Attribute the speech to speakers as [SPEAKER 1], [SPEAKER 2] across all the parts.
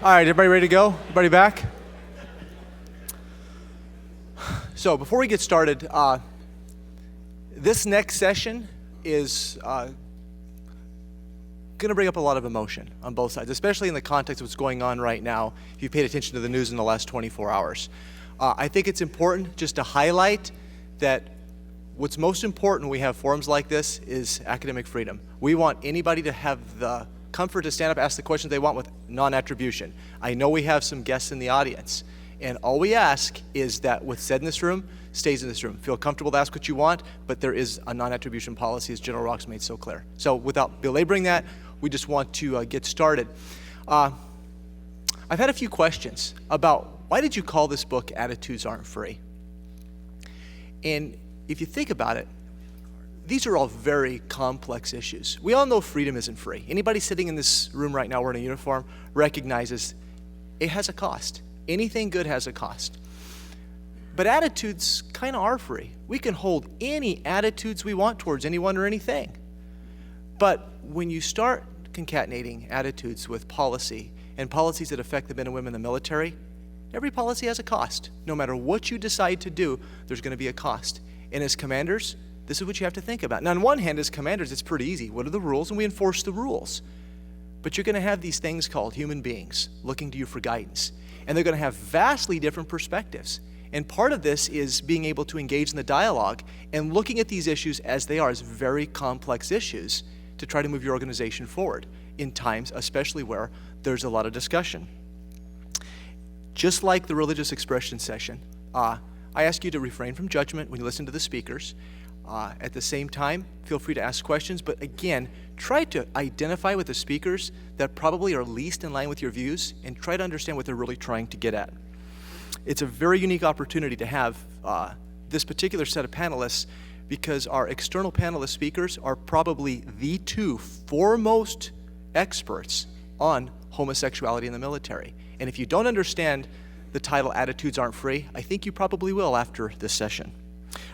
[SPEAKER 1] All right, everybody ready to go? Everybody back? So before we get started, this next session is going to bring up a lot of emotion on both sides, especially in the context of what's going on right now, if you've paid attention to the news in the last 24 hours. I think it's important just to highlight that what's most important when we have forums like this is academic freedom. We want anybody to have the comfort to stand up, ask the questions they want with non-attribution. I know we have some guests in the audience, and all we ask is that what's said in this room stays in this room. Feel comfortable to ask what you want, but there is a non-attribution policy, as General Rock's made so clear. So without belaboring that, we just want to get started. I've had a few questions about why did you call this book Attitudes Aren't Free? And if you think about it, these are all very complex issues. We all know freedom isn't free. Anybody sitting in this room right now wearing a uniform recognizes it has a cost. Anything good has a cost. But attitudes kind of are free. We can hold any attitudes we want towards anyone or anything. But when you start concatenating attitudes with policy and policies that affect the men and women in the military, every policy has a cost. No matter what you decide to do, there's going to be a cost. And as commanders, this is what you have to think about. Now, on one hand, as commanders, it's pretty easy. What are the rules? And we enforce the rules. But you're going to have these things called human beings looking to you for guidance. And they're going to have vastly different perspectives. And part of this is being able to engage in the dialogue and looking at these issues as they are, as very complex issues, to try to move your organization forward in times, especially where there's a lot of discussion. Just like the religious expression session, I ask you to refrain from judgment when you listen to the speakers. At the same time, feel free to ask questions, but again, try to identify with the speakers that probably are least in line with your views and try to understand what they're really trying to get at. It's a very unique opportunity to have this particular set of panelists because our external panelist speakers are probably the two foremost experts on homosexuality in the military. And if you don't understand the title Attitudes Aren't Free, I think you probably will after this session.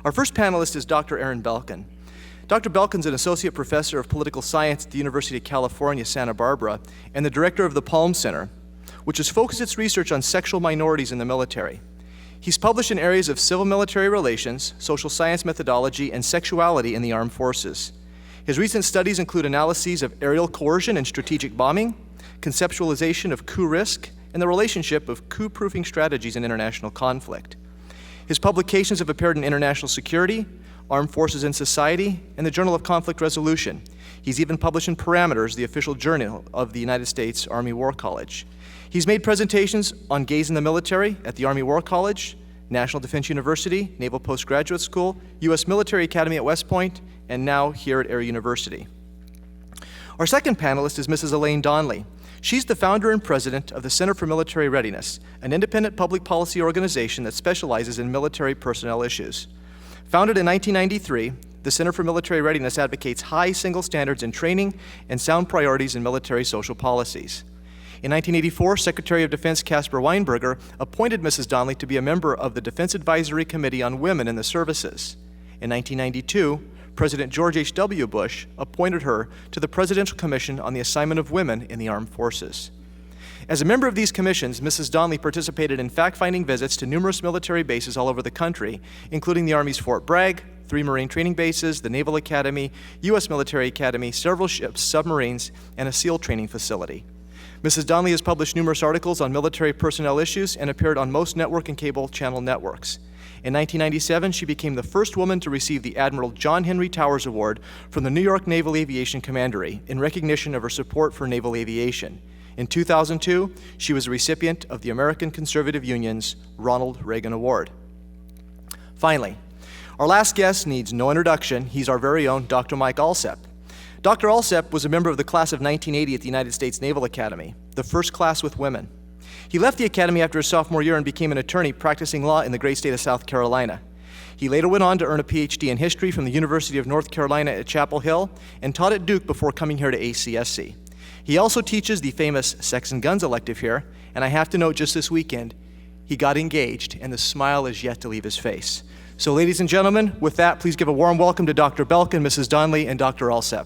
[SPEAKER 1] Our first panelist is Dr. Belkin. Dr. Belkin is an associate professor of political science at the University of California, Santa Barbara, and the director of the Palm Center, which has focused its research on sexual minorities in the military. He's published in areas of civil-military relations, social science methodology, and sexuality in the armed forces. His recent studies include analyses of aerial coercion and strategic bombing, conceptualization of coup risk, and the relationship of coup-proofing strategies in international conflict. His publications have appeared in International Security, Armed Forces and Society, and the Journal of Conflict Resolution. He's even published in Parameters, the official journal of the United States Army War College. He's made presentations on gays in the military at the Army War College, National Defense University, Naval Postgraduate School, U.S. Military Academy at West Point, and now here at Air University. Our second panelist is Mrs. Elaine Donnelly. She's the founder and president of the Center for Military Readiness, an independent public policy organization that specializes in military personnel issues. Founded in 1993, the Center for Military Readiness advocates high single standards in training and sound priorities in military social policies. In 1984, Secretary of Defense Caspar Weinberger appointed Mrs. Donnelly to be a member of the Defense Advisory Committee on Women in the Services. In 1992, President George H.W. Bush appointed her to the Presidential Commission on the Assignment of Women in the Armed Forces. As a member of these commissions, Mrs. Donnelly participated in fact-finding visits to numerous military bases all over the country, including the Army's Fort Bragg, 3 Marine training bases, the Naval Academy, U.S. Military Academy, several ships, submarines, and a SEAL training facility. Mrs. Donnelly has published numerous articles on military personnel issues and appeared on most network and cable channel networks. In 1997, she became the first woman to receive the Admiral John Henry Towers Award from the New York Naval Aviation Commandery in recognition of her support for naval aviation. In 2002, she was a recipient of the American Conservative Union's Ronald Reagan Award. Finally, our last guest needs no introduction. He's our very own Dr. Mike Alsep. Dr. Alsep was a member of the class of 1980 at the United States Naval Academy, the first class with women. He left the academy after his sophomore year and became an attorney practicing law in the great state of South Carolina. He later went on to earn a PhD in history from the University of North Carolina at Chapel Hill and taught at Duke before coming here to ACSC. He also teaches the famous Sex and Guns elective here, and I have to note just this weekend, he got engaged and the smile is yet to leave his face. So ladies and gentlemen, with that, please give a warm welcome to Dr. Belkin, Mrs. Donnelly, and Dr. Alsep.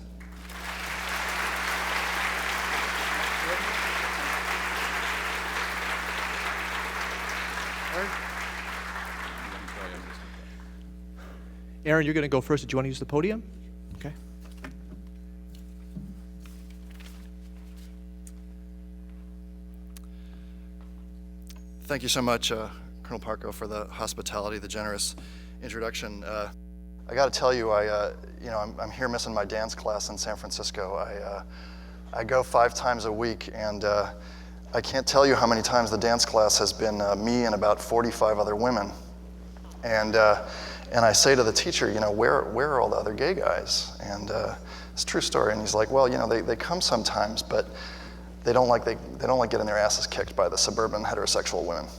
[SPEAKER 1] Aaron, you're going to go first. Did you want to use the podium? Okay.
[SPEAKER 2] Thank you so much, Colonel Parko, for the hospitality, the generous introduction. I got to tell you, I'm here missing my dance class in San Francisco. I go 5 times a week, and I can't tell you how many times the dance class has been me and about 45 other women. And I say to the teacher, where are all the other gay guys? And it's a true story. And he's like, well, they come sometimes, but they don't like getting their asses kicked by the suburban heterosexual women.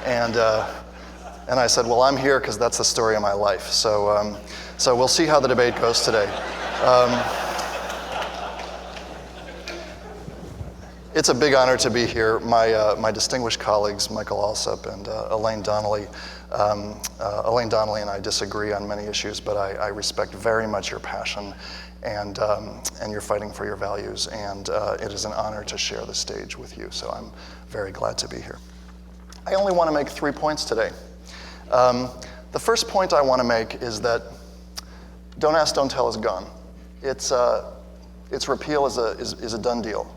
[SPEAKER 2] And I said, well, I'm here because that's the story of my life. So we'll see how the debate goes today. It's a big honor to be here. My distinguished colleagues, Michael Alsop and Elaine Donnelly. Elaine Donnelly and I disagree on many issues, but I respect very much your passion and your fighting for your values. And it is an honor to share the stage with you. So I'm very glad to be here. I only want to make 3 points today. The first point I want to make is that Don't Ask, Don't Tell is gone. Its repeal is a done deal.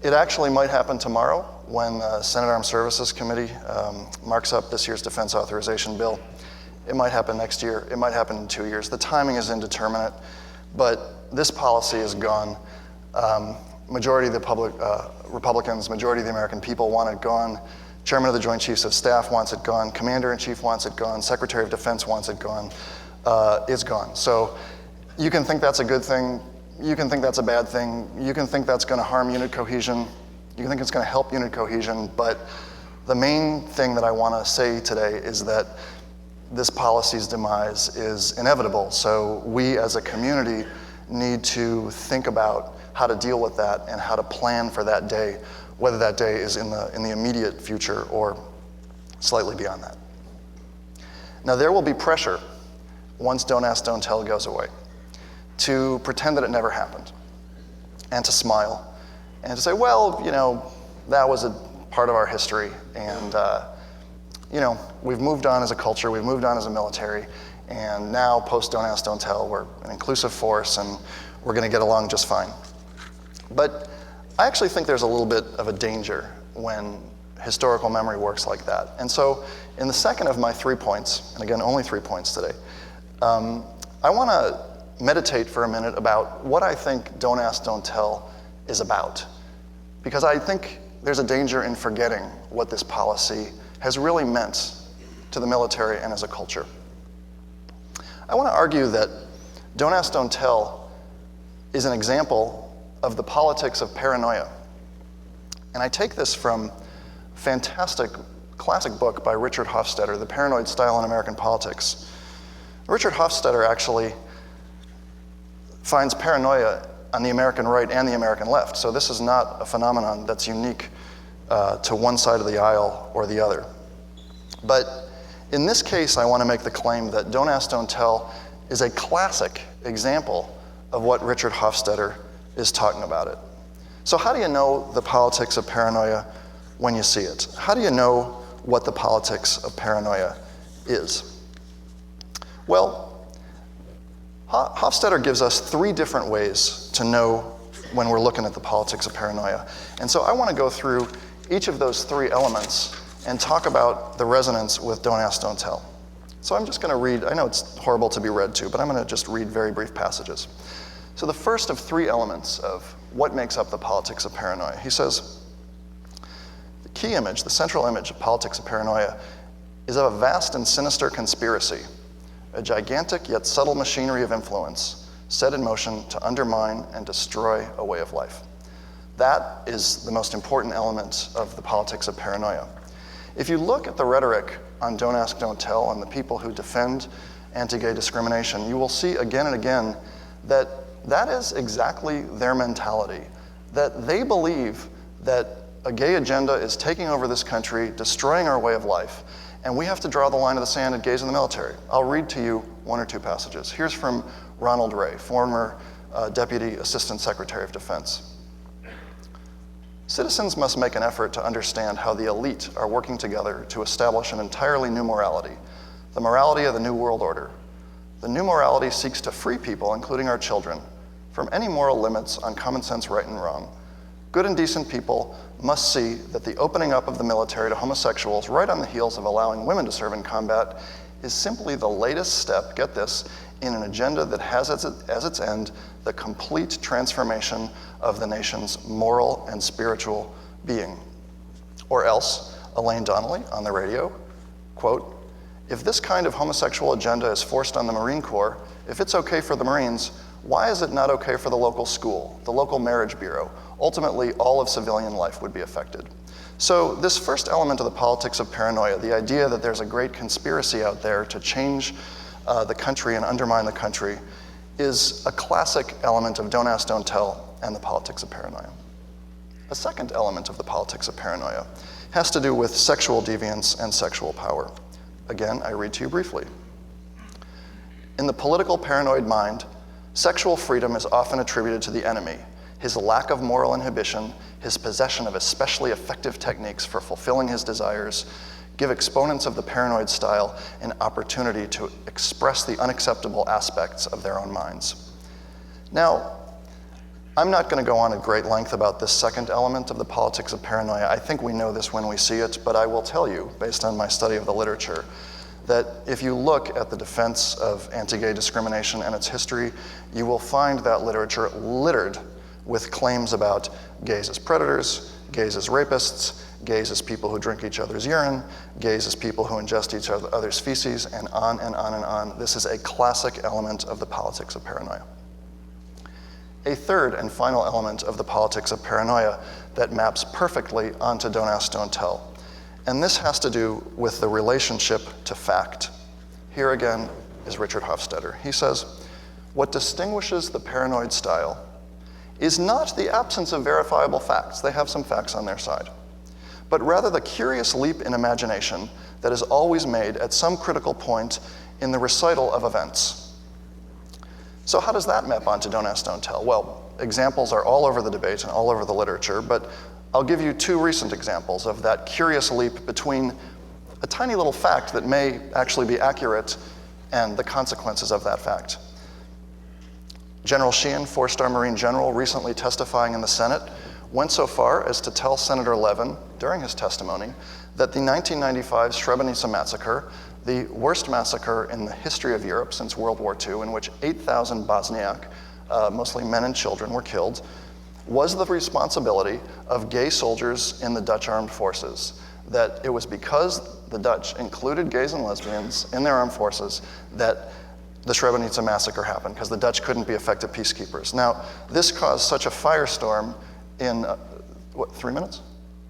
[SPEAKER 2] It actually might happen tomorrow when the Senate Armed Services Committee marks up this year's defense authorization bill. It might happen next year. It might happen in 2 years. The timing is indeterminate, but this policy is gone. Majority of the Republicans, majority of the American people want it gone. Chairman of the Joint Chiefs of Staff wants it gone. Commander-in-Chief wants it gone. Secretary of Defense wants it gone. It's gone. So you can think that's a good thing. You can think that's a bad thing. You can think that's going to harm unit cohesion. You can think it's going to help unit cohesion. But the main thing that I want to say today is that this policy's demise is inevitable. So we as a community need to think about how to deal with that and how to plan for that day, whether that day is in the immediate future or slightly beyond that. Now, there will be pressure once Don't Ask, Don't Tell goes away to pretend that it never happened and to smile and to say, well, that was a part of our history and, we've moved on as a culture, we've moved on as a military, and now post Don't Ask, Don't Tell, we're an inclusive force and we're going to get along just fine. But I actually think there's a little bit of a danger when historical memory works like that. And so in the second of my 3 points, and again, only 3 points today, I want to meditate for a minute about what I think Don't Ask, Don't Tell is about. Because I think there's a danger in forgetting what this policy has really meant to the military and as a culture. I want to argue that Don't Ask, Don't Tell is an example of the politics of paranoia. And I take this from a fantastic classic book by Richard Hofstadter, The Paranoid Style in American Politics. Richard Hofstadter actually finds paranoia on the American right and the American left. So this is not a phenomenon that's unique to one side of the aisle or the other. But in this case, I want to make the claim that Don't Ask, Don't Tell is a classic example of what Richard Hofstadter is talking about it. So how do you know the politics of paranoia when you see it? How do you know what the politics of paranoia is? Well, Hofstadter gives us 3 different ways to know when we're looking at the politics of paranoia. And so I want to go through each of those 3 elements and talk about the resonance with Don't Ask, Don't Tell. So I'm just going to read, I know it's horrible to be read to, but I'm going to just read very brief passages. So the first of 3 elements of what makes up the politics of paranoia, he says, the key image, the central image of politics of paranoia is of a vast and sinister conspiracy, a gigantic yet subtle machinery of influence set in motion to undermine and destroy a way of life. That is the most important element of the politics of paranoia. If you look at the rhetoric on Don't Ask, Don't Tell and the people who defend anti-gay discrimination, you will see again and again that that is exactly their mentality, that they believe that a gay agenda is taking over this country, destroying our way of life, and we have to draw the line of the sand at gays in the military. I'll read to you 1 or 2 passages. Here's from Ronald Ray, former Deputy Assistant Secretary of Defense. Citizens must make an effort to understand how the elite are working together to establish an entirely new morality, the morality of the New World Order. The new morality seeks to free people, including our children, from any moral limits on common sense right and wrong. Good and decent people must see that the opening up of the military to homosexuals right on the heels of allowing women to serve in combat is simply the latest step, get this, in an agenda that has as its end the complete transformation of the nation's moral and spiritual being. Or else, Elaine Donnelly on the radio, quote, "If this kind of homosexual agenda is forced on the Marine Corps, if it's okay for the Marines, why is it not okay for the local school, the local marriage bureau? Ultimately, all of civilian life would be affected." So this first element of the politics of paranoia, the idea that there's a great conspiracy out there to change the country and undermine the country, is a classic element of don't ask, don't tell, and the politics of paranoia. A second element of the politics of paranoia has to do with sexual deviance and sexual power. Again, I read to you briefly. In the political paranoid mind, sexual freedom is often attributed to the enemy, his lack of moral inhibition, his possession of especially effective techniques for fulfilling his desires, give exponents of the paranoid style an opportunity to express the unacceptable aspects of their own minds. Now, I'm not going to go on at great length about this second element of the politics of paranoia. I think we know this when we see it, but I will tell you, based on my study of the literature, that if you look at the defense of anti-gay discrimination and its history, you will find that literature littered with claims about gays as predators, gays as rapists, gays as people who drink each other's urine, gays as people who ingest each other's feces, and on and on and on. This is a classic element of the politics of paranoia. A third and final element of the politics of paranoia that maps perfectly onto don't ask, don't tell. And this has to do with the relationship to fact. Here again is Richard Hofstadter. He says, "What distinguishes the paranoid style is not the absence of verifiable facts, they have some facts on their side, but rather the curious leap in imagination that is always made at some critical point in the recital of events." So how does that map onto don't ask, don't tell? Well, examples are all over the debate and all over the literature, but I'll give you two recent examples of that curious leap between a tiny little fact that may actually be accurate and the consequences of that fact. General Sheehan, four-star Marine general, recently testifying in the Senate, went so far as to tell Senator Levin during his testimony that the 1995 Srebrenica massacre, the worst massacre in the history of Europe since World War II, in which 8,000 Bosniak, mostly men and children, were killed, was the responsibility of gay soldiers in the Dutch armed forces. That it was because the Dutch included gays and lesbians in their armed forces that the Srebrenica massacre happened, because the Dutch couldn't be effective peacekeepers. Now, this caused such a firestorm in, 3 minutes?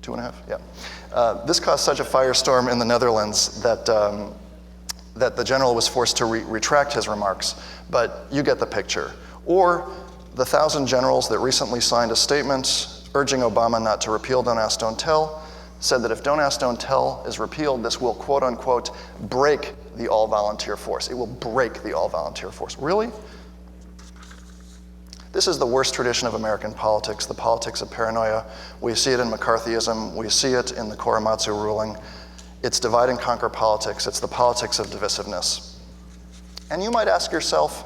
[SPEAKER 2] 2.5? Yeah. This caused such a firestorm in the Netherlands that the general was forced to retract his remarks, but you get the picture. Or the 1,000 generals that recently signed a statement urging Obama not to repeal Don't Ask, Don't Tell, said that if Don't Ask, Don't Tell is repealed, this will, quote unquote, break the all-volunteer force. It will break the all-volunteer force. Really? This is the worst tradition of American politics, the politics of paranoia. We see it in McCarthyism. We see it in the Korematsu ruling. It's divide and conquer politics. It's the politics of divisiveness. And you might ask yourself,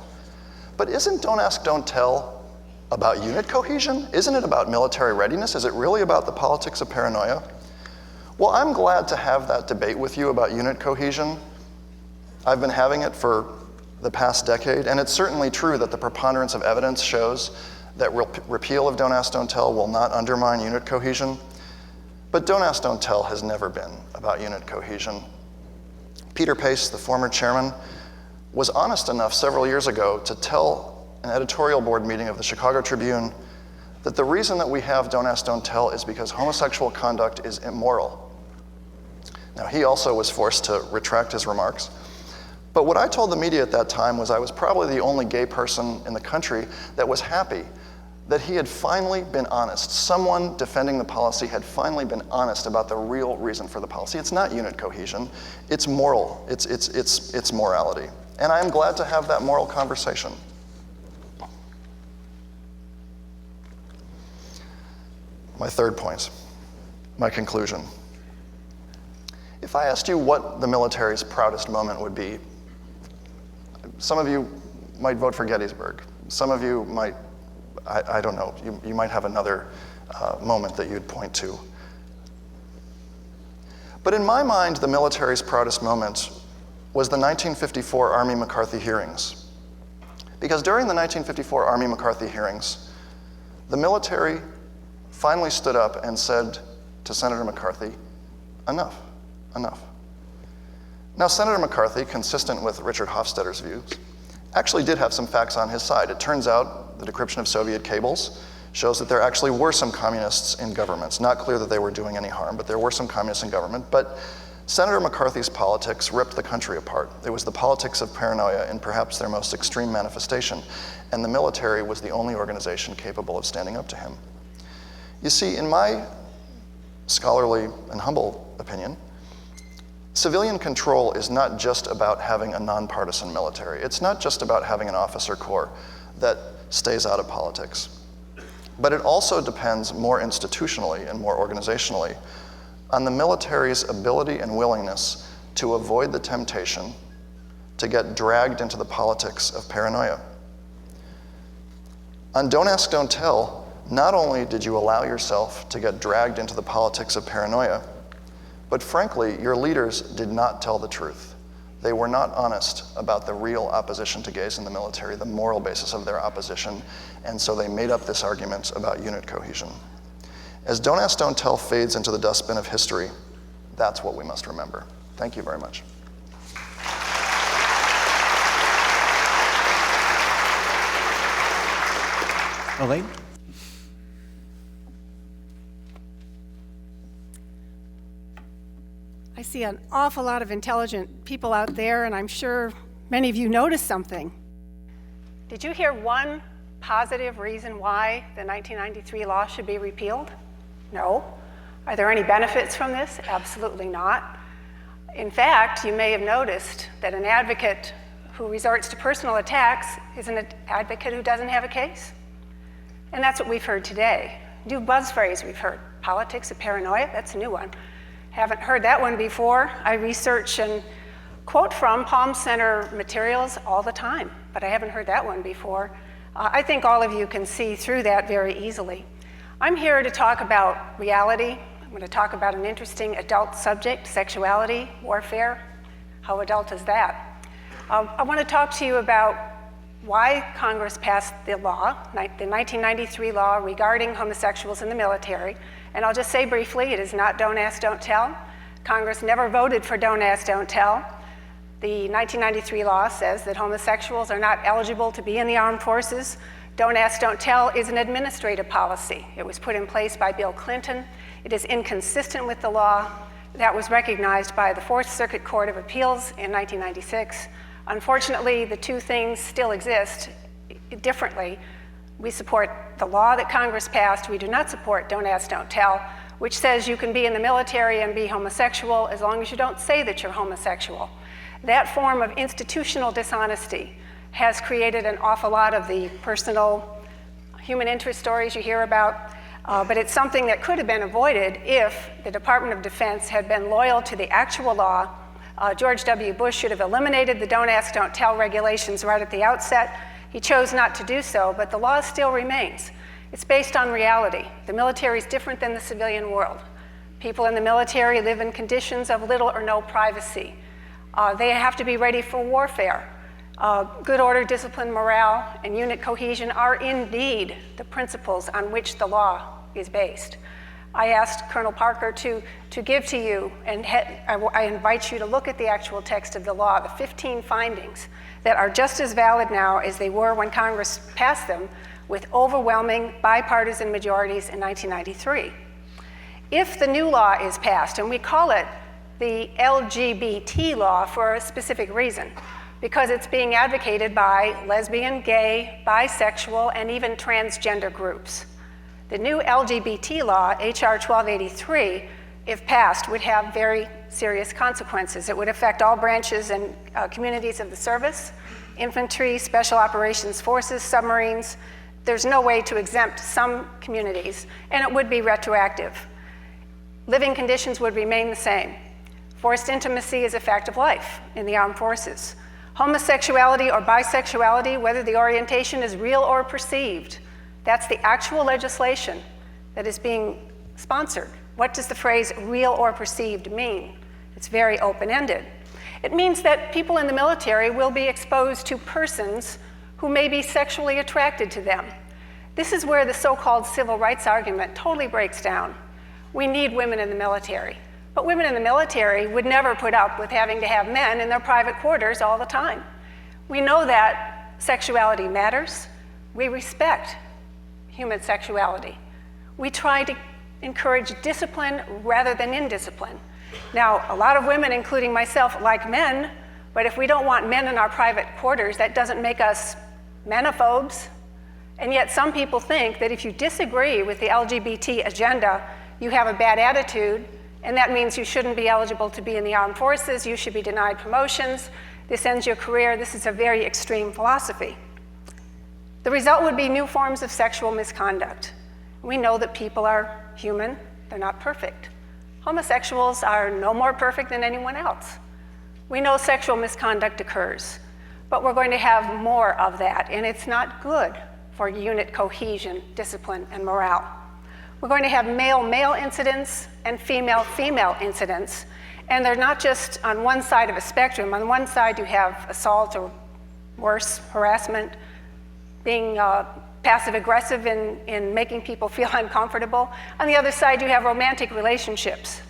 [SPEAKER 2] but isn't Don't Ask, Don't Tell about unit cohesion? Isn't it about military readiness? Is it really about the politics of paranoia? Well, I'm glad to have that debate with you about unit cohesion. I've been having it for the past decade, and it's certainly true that the preponderance of evidence shows that repeal of Don't Ask, Don't Tell will not undermine unit cohesion. But Don't Ask, Don't Tell has never been about unit cohesion. Peter Pace, the former chairman, was honest enough several years ago to tell an editorial board meeting of the Chicago Tribune that the reason that we have Don't Ask, Don't Tell is because homosexual conduct is immoral. Now, he also was forced to retract his remarks. But what I told the media at that time was I was probably the only gay person in the country that was happy that he had finally been honest. Someone defending the policy had finally been honest about the real reason for the policy. It's not unit cohesion, it's moral, it's morality. And I am glad to have that moral conversation. My third point, my conclusion. If I asked you what the military's proudest moment would be, some of you might vote for Gettysburg. Some of you might, I don't know, you might have another moment that you'd point to. But in my mind, the military's proudest moment was the 1954 Army McCarthy hearings. Because during the 1954 Army McCarthy hearings, the military finally stood up and said to Senator McCarthy, enough, enough. Now, Senator McCarthy, consistent with Richard Hofstadter's views, actually did have some facts on his side. It turns out the decryption of Soviet cables shows that there actually were some communists in governments. Not clear that they were doing any harm, but there were some communists in government. But Senator McCarthy's politics ripped the country apart. It was the politics of paranoia in perhaps their most extreme manifestation, and the military was the only organization capable of standing up to him. You see, in my scholarly and humble opinion, civilian control is not just about having a nonpartisan military. It's not just about having an officer corps that stays out of politics. But it also depends more institutionally and more organizationally on the military's ability and willingness to avoid the temptation to get dragged into the politics of paranoia. On Don't Ask, Don't Tell, not only did you allow yourself to get dragged into the politics of paranoia, but frankly, your leaders did not tell the truth. They were not honest about the real opposition to gays in the military, the moral basis of their opposition, and so they made up this argument about unit cohesion. As Don't Ask, Don't Tell fades into the dustbin of history, that's what we must remember. Thank you very much.
[SPEAKER 1] Elaine?
[SPEAKER 3] I see an awful lot of intelligent people out there, and I'm sure many of you noticed something. Did you hear one positive reason why the 1993 law should be repealed? No. Are there any benefits from this? Absolutely not. In fact, you may have noticed that an advocate who resorts to personal attacks is an advocate who doesn't have a case. And that's what we've heard today. New buzz phrase we've heard, politics of paranoia, that's a new one. Haven't heard that one before. I research and quote from Palm Center materials all the time, but I haven't heard that one before. I think all of you can see through that very easily. I'm here to talk about reality. I'm going to talk about an interesting adult subject, sexuality, warfare. How adult is that? I want to talk to you about why Congress passed the law, the 1993 law regarding homosexuals in the military. And I'll just say briefly, it is not Don't Ask, Don't Tell. Congress never voted for Don't Ask, Don't Tell. The 1993 law says that homosexuals are not eligible to be in the armed forces. Don't Ask, Don't Tell is an administrative policy. It was put in place by Bill Clinton. It is inconsistent with the law that was recognized by the Fourth Circuit Court of Appeals in 1996. Unfortunately, the two things still exist differently. We support the law that Congress passed. We do not support Don't Ask, Don't Tell, which says you can be in the military and be homosexual as long as you don't say that you're homosexual. That form of institutional dishonesty has created an awful lot of the personal human interest stories you hear about, but it's something that could have been avoided if the Department of Defense had been loyal to the actual law. George W. Bush should have eliminated the Don't Ask, Don't Tell regulations right at the outset. He chose not to do so, but the law still remains. It's based on reality. The military is different than the civilian world. People in the military live in conditions of little or no privacy. They have to be ready for warfare. Good order, discipline, morale, and unit cohesion are indeed the principles on which the law is based. I asked Colonel Parker to give to you, and I invite you to look at the actual text of the law, the 15 findings that are just as valid now as they were when Congress passed them with overwhelming bipartisan majorities in 1993. If the new law is passed, and we call it the LGBT law for a specific reason, because it's being advocated by lesbian, gay, bisexual, and even transgender groups. The new LGBT law, H.R. 1283, if passed, would have very serious consequences. It would affect all branches and communities of the service, infantry, special operations forces, submarines. There's no way to exempt some communities, and it would be retroactive. Living conditions would remain the same. Forced intimacy is a fact of life in the armed forces. Homosexuality or bisexuality, whether the orientation is real or perceived, that's the actual legislation that is being sponsored. What does the phrase real or perceived mean? It's very open-ended. It means that people in the military will be exposed to persons who may be sexually attracted to them. This is where the so-called civil rights argument totally breaks down. We need women in the military, but women in the military would never put up with having to have men in their private quarters all the time. We know that sexuality matters. We respect human sexuality. We try to encourage discipline rather than indiscipline. Now, a lot of women, including myself, like men, but if we don't want men in our private quarters, that doesn't make us menophobes. And yet some people think that if you disagree with the LGBT agenda, you have a bad attitude, and that means you shouldn't be eligible to be in the armed forces, you should be denied promotions, this ends your career. This is a very extreme philosophy. The result would be new forms of sexual misconduct. We know that people are human, they're not perfect. Homosexuals are no more perfect than anyone else. We know sexual misconduct occurs, but we're going to have more of that, and it's not good for unit cohesion, discipline, and morale. We're going to have male-male incidents and female-female incidents, and they're not just on one side of a spectrum. On one side you have assault or worse, harassment, being passive-aggressive in making people feel uncomfortable. On the other side, you have romantic relationships.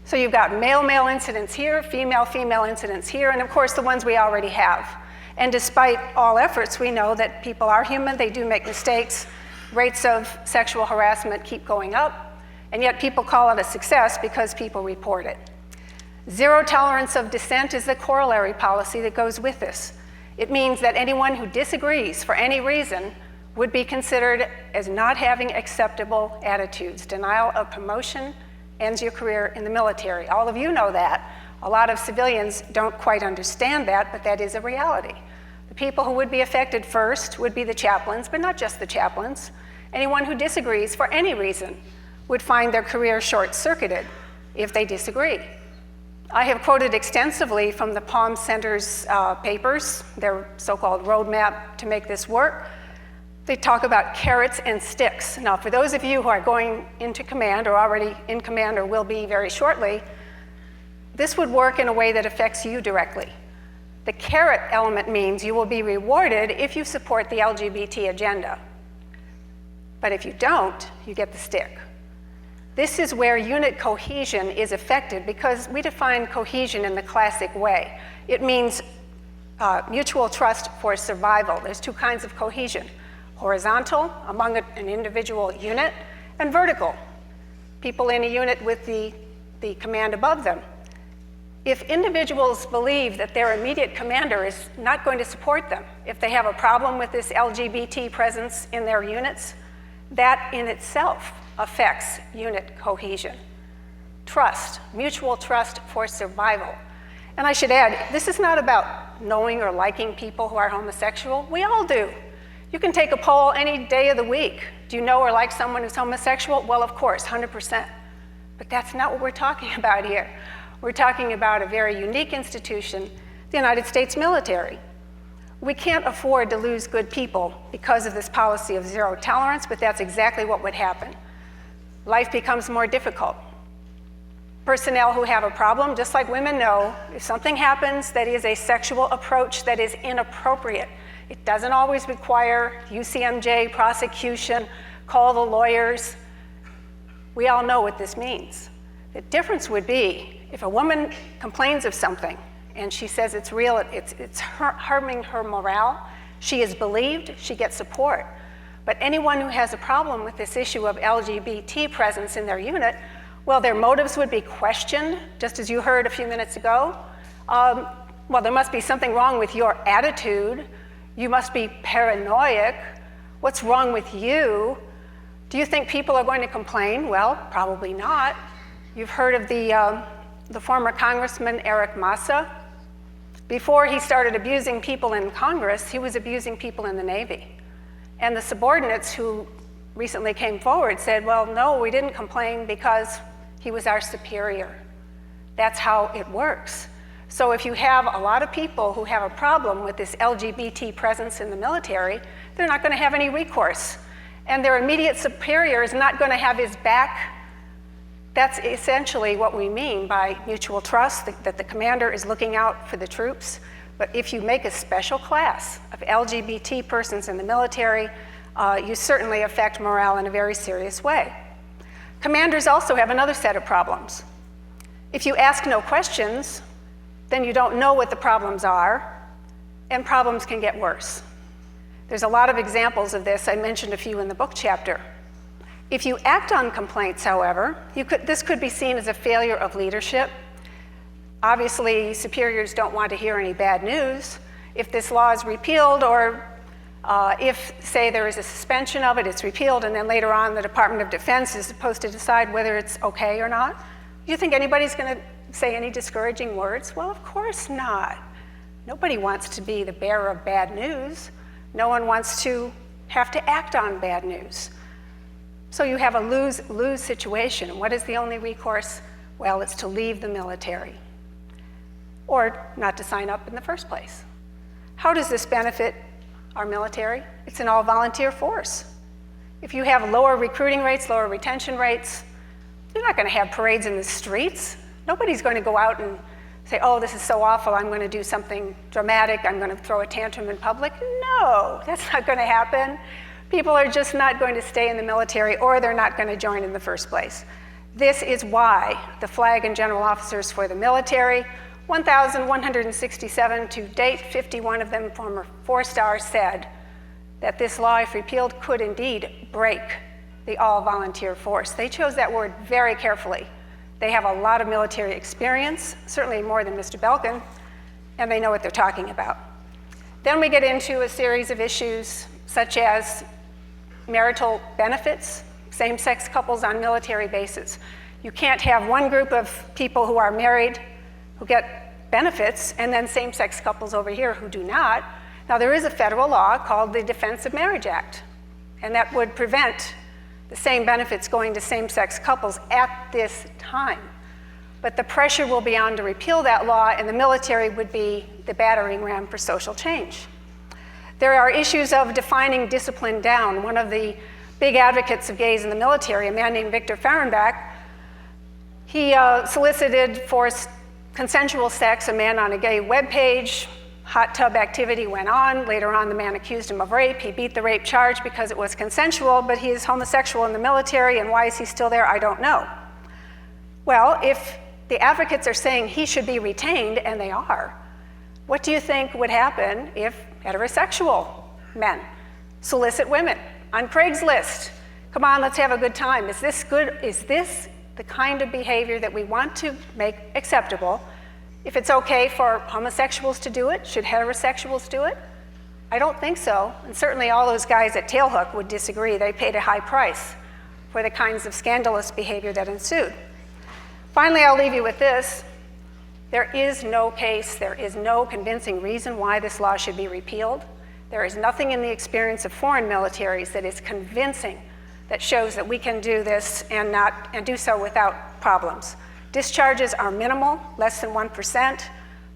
[SPEAKER 3] So you've got male-male incidents here, female-female incidents here, and of course the ones we already have. And despite all efforts, we know that people are human, they do make mistakes. Rates of sexual harassment keep going up, and yet people call it a success because people report it. Zero tolerance of dissent is the corollary policy that goes with this. It means that anyone who disagrees for any reason would be considered as not having acceptable attitudes. Denial of promotion ends your career in the military. All of you know that. A lot of civilians don't quite understand that, but that is a reality. The people who would be affected first would be the chaplains, but not just the chaplains. Anyone who disagrees for any reason would find their career short-circuited if they disagree. I have quoted extensively from the Palm Center's papers, their so-called roadmap to make this work. They talk about carrots and sticks. Now, for those of you who are going into command or already in command or will be very shortly, this would work in a way that affects you directly. The carrot element means you will be rewarded if you support the LGBT agenda. But if you don't, you get the stick. This is where unit cohesion is affected because we define cohesion in the classic way. It means mutual trust for survival. There's two kinds of cohesion: horizontal, among an individual unit, and vertical, people in a unit with the command above them. If individuals believe that their immediate commander is not going to support them, if they have a problem with this LGBT presence in their units, that in itself affects unit cohesion. Trust, mutual trust for survival. And I should add, this is not about knowing or liking people who are homosexual. We all do. You can take a poll any day of the week. Do you know or like someone who's homosexual? Well, of course, 100%. But that's not what we're talking about here. We're talking about a very unique institution, the United States military. We can't afford to lose good people because of this policy of zero tolerance, but that's exactly what would happen. Life becomes more difficult. Personnel who have a problem, just like women know, if something happens that is a sexual approach that is inappropriate, it doesn't always require UCMJ prosecution, call the lawyers. We all know what this means. The difference would be if a woman complains of something and she says it's real, it's harming her morale, she is believed, she gets support. But anyone who has a problem with this issue of LGBT presence in their unit, well, their motives would be questioned, just as you heard a few minutes ago. Well, there must be something wrong with your attitude. You must be paranoid. What's wrong with you? Do you think people are going to complain? Well, probably not. You've heard of the former Congressman Eric Massa. Before he started abusing people in Congress, he was abusing people in the Navy. And the subordinates who recently came forward said, well, no, we didn't complain because he was our superior. That's how it works. So if you have a lot of people who have a problem with this LGBT presence in the military, they're not going to have any recourse. And their immediate superior is not going to have his back. That's essentially what we mean by mutual trust, that the commander is looking out for the troops. But if you make a special class of LGBT persons in the military, you certainly affect morale in a very serious way. Commanders also have another set of problems. If you ask no questions, then you don't know what the problems are, and problems can get worse. There's a lot of examples of this. I mentioned a few in the book chapter. If you act on complaints, however, this could be seen as a failure of leadership. Obviously, superiors don't want to hear any bad news. If this law is repealed, or if, say, there is a suspension of it, it's repealed, and then later on the Department of Defense is supposed to decide whether it's okay or not, you think anybody's going to say any discouraging words? Well, of course not. Nobody wants to be the bearer of bad news. No one wants to have to act on bad news. So you have a lose-lose situation. What is the only recourse? Well, it's to leave the military, or not to sign up in the first place. How does this benefit our military? It's an all-volunteer force. If you have lower recruiting rates, lower retention rates, you're not going to have parades in the streets. Nobody's going to go out and say, oh, this is so awful, I'm going to do something dramatic, I'm going to throw a tantrum in public. No, that's not going to happen. People are just not going to stay in the military, or they're not going to join in the first place. This is why the flag and general officers for the military, 1,167 to date, 51 of them former 4-stars, said that this law, if repealed, could indeed break the all-volunteer force. They chose that word very carefully. They have a lot of military experience, certainly more than Mr. Belkin, and they know what they're talking about. Then we get into a series of issues such as marital benefits, same-sex couples on military bases. You can't have one group of people who are married who get benefits and then same-sex couples over here who do not. Now, there is a federal law called the Defense of Marriage Act, and that would prevent the same benefits going to same-sex couples at this time. But the pressure will be on to repeal that law, and the military would be the battering ram for social change. There are issues of defining discipline down. One of the big advocates of gays in the military, a man named Victor Fahrenbach, he solicited for consensual sex, a man on a gay webpage. Hot tub activity went on. Later on, the man accused him of rape. He beat the rape charge because it was consensual, but he is homosexual in the military, and why is he still there? I don't know. Well, if the advocates are saying he should be retained, and they are, what do you think would happen if heterosexual men solicit women on Craigslist? Come on, let's have a good time. Is this good? Is this the kind of behavior that we want to make acceptable? If it's okay for homosexuals to do it, should heterosexuals do it? I don't think so, and certainly all those guys at Tailhook would disagree. They paid a high price for the kinds of scandalous behavior that ensued. Finally, I'll leave you with this. There is no case, there is no convincing reason why this law should be repealed. There is nothing in the experience of foreign militaries that is convincing, that shows that we can do this and do so without problems. Discharges are minimal, less than 1%.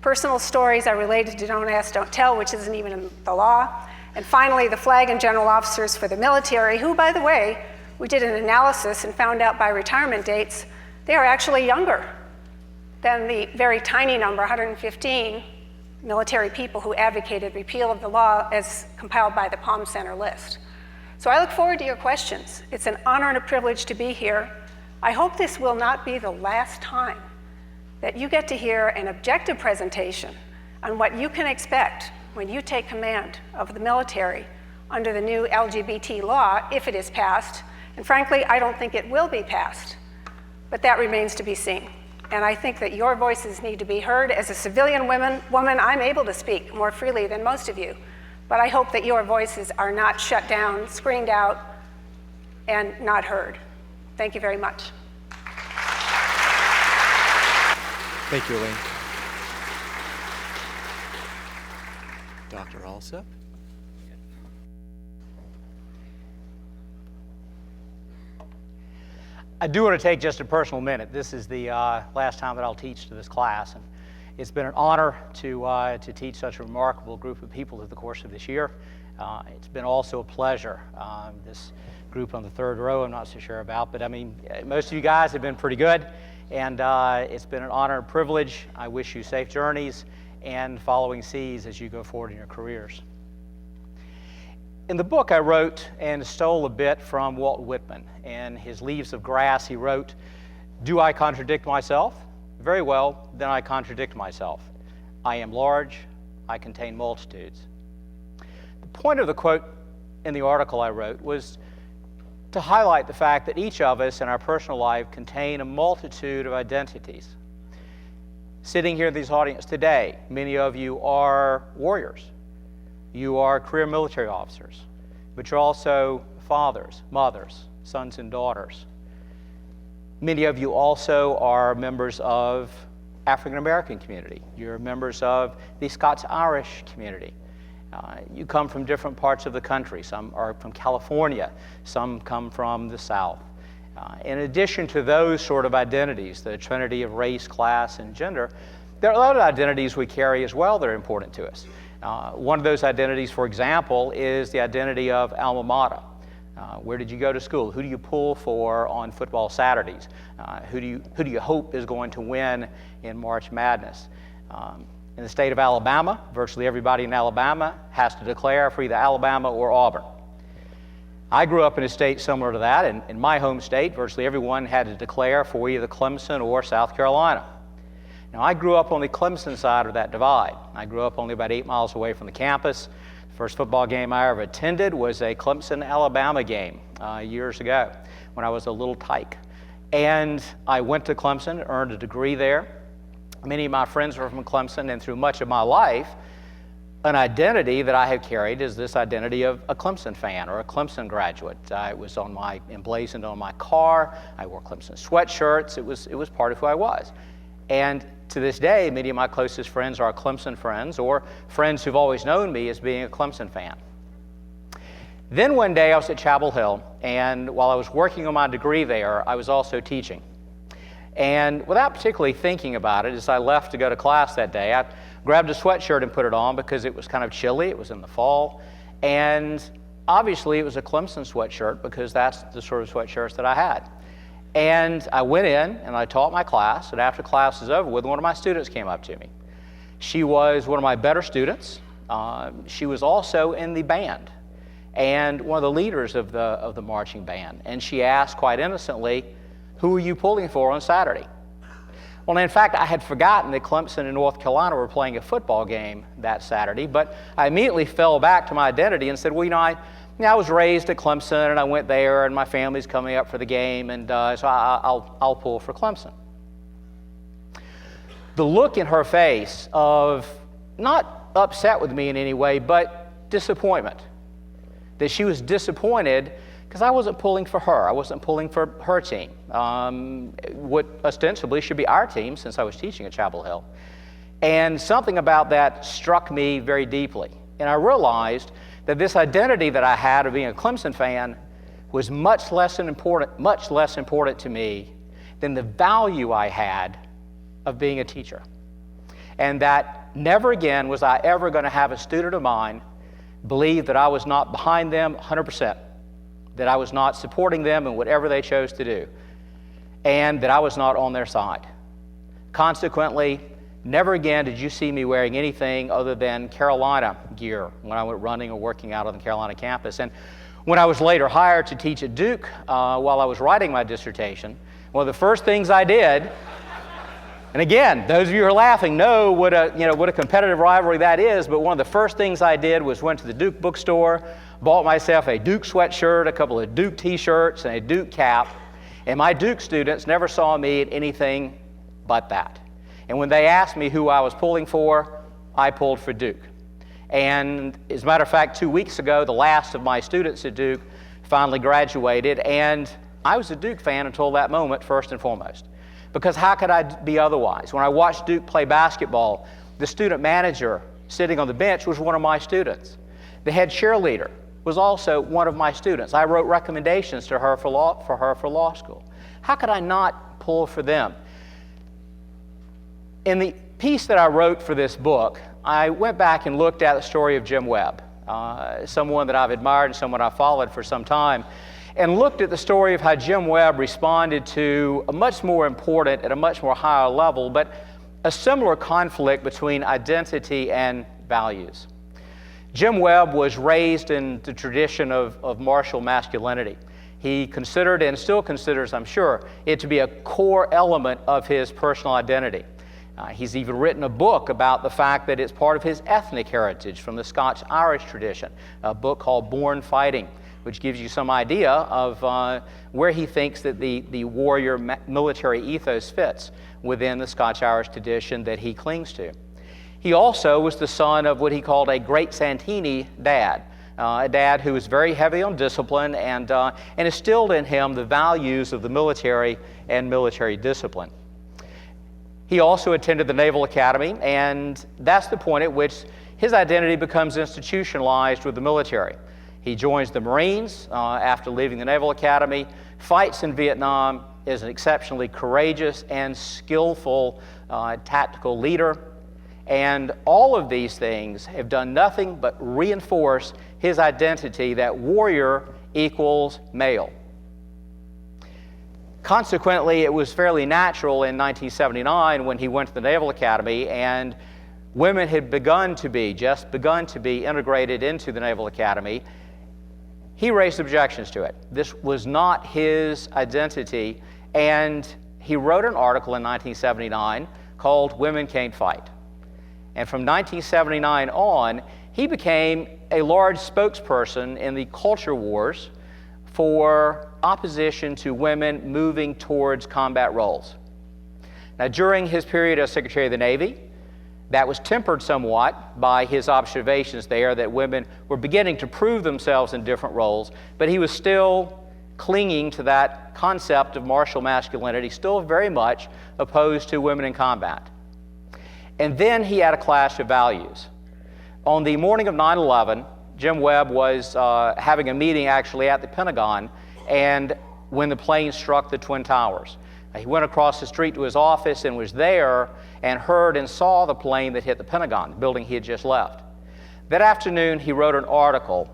[SPEAKER 3] Personal stories are related to don't ask, don't tell, which isn't even in the law. And finally, the flag and general officers for the military, who, by the way, we did an analysis and found out by retirement dates, they are actually younger than the very tiny number, 115 military people who advocated repeal of the law as compiled by the Palm Center list. So I look forward to your questions. It's an honor and a privilege to be here. I hope this will not be the last time that you get to hear an objective presentation on what you can expect when you take command of the military under the new LGBT law, if it is passed. And frankly, I don't think it will be passed, but that remains to be seen. And I think that your voices need to be heard. As a civilian woman, I'm able to speak more freely than most of you, but I hope that your voices are not shut down, screened out, and not heard. Thank you very much.
[SPEAKER 1] Thank you, Elaine. Dr. Alsop?
[SPEAKER 4] I do want to take just a personal minute. This is the last time that I'll teach to this class, and it's been an honor to teach such a remarkable group of people through the course of this year. It's been also a pleasure. This group on the third row I'm not so sure about, but I mean, most of you guys have been pretty good, and it's been an honor and privilege. I wish you safe journeys and following seas as you go forward in your careers. In the book I wrote and stole a bit from Walt Whitman. In his Leaves of Grass, he wrote, "Do I contradict myself? Very well, then I contradict myself. I am large, I contain multitudes." The point of the quote in the article I wrote was to highlight the fact that each of us in our personal life contain a multitude of identities. Sitting here in this audience today, many of you are warriors. You are career military officers, but you're also fathers, mothers, sons and daughters. Many of you also are members of African American community. You're members of the Scots-Irish community. You come from different parts of the country. Some are from California, some come from the South. In addition to those sort of identities, the trinity of race, class, and gender, there are a lot of identities we carry as well that are important to us. One of those identities, for example, is the identity of alma mater. Where did you go to school? Who do you pull for on football Saturdays? Who do you hope is going to win in March Madness? In the state of Alabama, virtually everybody in Alabama has to declare for either Alabama or Auburn. I grew up in a state similar to that, and in my home state, virtually everyone had to declare for either Clemson or South Carolina. Now, I grew up on the Clemson side of that divide. I grew up only about 8 miles away from the campus. The first football game I ever attended was a Clemson-Alabama game years ago when I was a little tyke. And I went to Clemson, earned a degree there. Many of my friends were from Clemson, and through much of my life, an identity that I have carried is this identity of a Clemson fan or a Clemson graduate. It was emblazoned on my car. I wore Clemson sweatshirts. It was part of who I was. And to this day, many of my closest friends are Clemson friends or friends who've always known me as being a Clemson fan. Then one day I was at Chapel Hill, and while I was working on my degree there, I was also teaching. And without particularly thinking about it, as I left to go to class that day, I grabbed a sweatshirt and put it on because it was kind of chilly. It was in the fall. And obviously it was a Clemson sweatshirt because that's the sort of sweatshirts that I had. And I went in and I taught my class, and after class was over with, one of my students came up to me. She was one of my better students. She was also in the band and one of the leaders of the marching band. And she asked quite innocently, "Who are you pulling for on Saturday?" Well, in fact, I had forgotten that Clemson and North Carolina were playing a football game that Saturday, but I immediately fell back to my identity and said, well, I was raised at Clemson, and I went there, and my family's coming up for the game, and so I'll pull for Clemson. The look in her face of not upset with me in any way, but disappointment, that she was disappointed because I wasn't pulling for her. I wasn't pulling for her team, what ostensibly should be our team since I was teaching at Chapel Hill. And something about that struck me very deeply, and I realized that this identity that I had of being a Clemson fan was much less important to me than the value I had of being a teacher. And that never again was I ever going to have a student of mine believe that I was not behind them 100%, that I was not supporting them in whatever they chose to do, and that I was not on their side. Consequently, never again did you see me wearing anything other than Carolina gear when I went running or working out on the Carolina campus. And when I was later hired to teach at Duke while I was writing my dissertation, one of the first things I did, and again, those of you who are laughing know what a competitive rivalry that is, but one of the first things I did was went to the Duke bookstore, bought myself a Duke sweatshirt, a couple of Duke t-shirts, and a Duke cap, and my Duke students never saw me at anything but that. And when they asked me who I was pulling for, I pulled for Duke. And as a matter of fact, 2 weeks ago, the last of my students at Duke finally graduated, and I was a Duke fan until that moment, first and foremost. Because how could I be otherwise? When I watched Duke play basketball, the student manager sitting on the bench was one of my students. The head cheerleader was also one of my students. I wrote recommendations to her for law school. how could I not pull for them? In the piece that I wrote for this book, I went back and looked at the story of Jim Webb, someone that I've admired and someone I've followed for some time, and looked at the story of how Jim Webb responded to a much more important, at a much more higher level, but a similar conflict between identity and values. Jim Webb was raised in the tradition of martial masculinity. He considered, and still considers, I'm sure, it to be a core element of his personal identity. He's even written a book about the fact that it's part of his ethnic heritage from the Scotch-Irish tradition, a book called Born Fighting, which gives you some idea of where he thinks that the warrior military ethos fits within the Scotch-Irish tradition that he clings to. He also was the son of what he called a great Santini dad, a dad who was very heavy on discipline and instilled in him the values of the military and military discipline. He also attended the Naval Academy, and that's the point at which his identity becomes institutionalized with the military. He joins the Marines after leaving the Naval Academy, fights in Vietnam, is an exceptionally courageous and skillful tactical leader, and all of these things have done nothing but reinforce his identity that warrior equals male. Consequently, it was fairly natural in 1979 when he went to the Naval Academy and women had just begun to be integrated into the Naval Academy. He raised objections to it. This was not his identity, and he wrote an article in 1979 called Women Can't Fight. And from 1979 on, he became a large spokesperson in the culture wars for opposition to women moving towards combat roles. Now, during his period as Secretary of the Navy, that was tempered somewhat by his observations there that women were beginning to prove themselves in different roles, but he was still clinging to that concept of martial masculinity, still very much opposed to women in combat. And then he had a clash of values. On the morning of 9/11, Jim Webb was having a meeting actually at the Pentagon, and when the plane struck the Twin Towers. He went across the street to his office and was there and heard and saw the plane that hit the Pentagon, the building he had just left. That afternoon, he wrote an article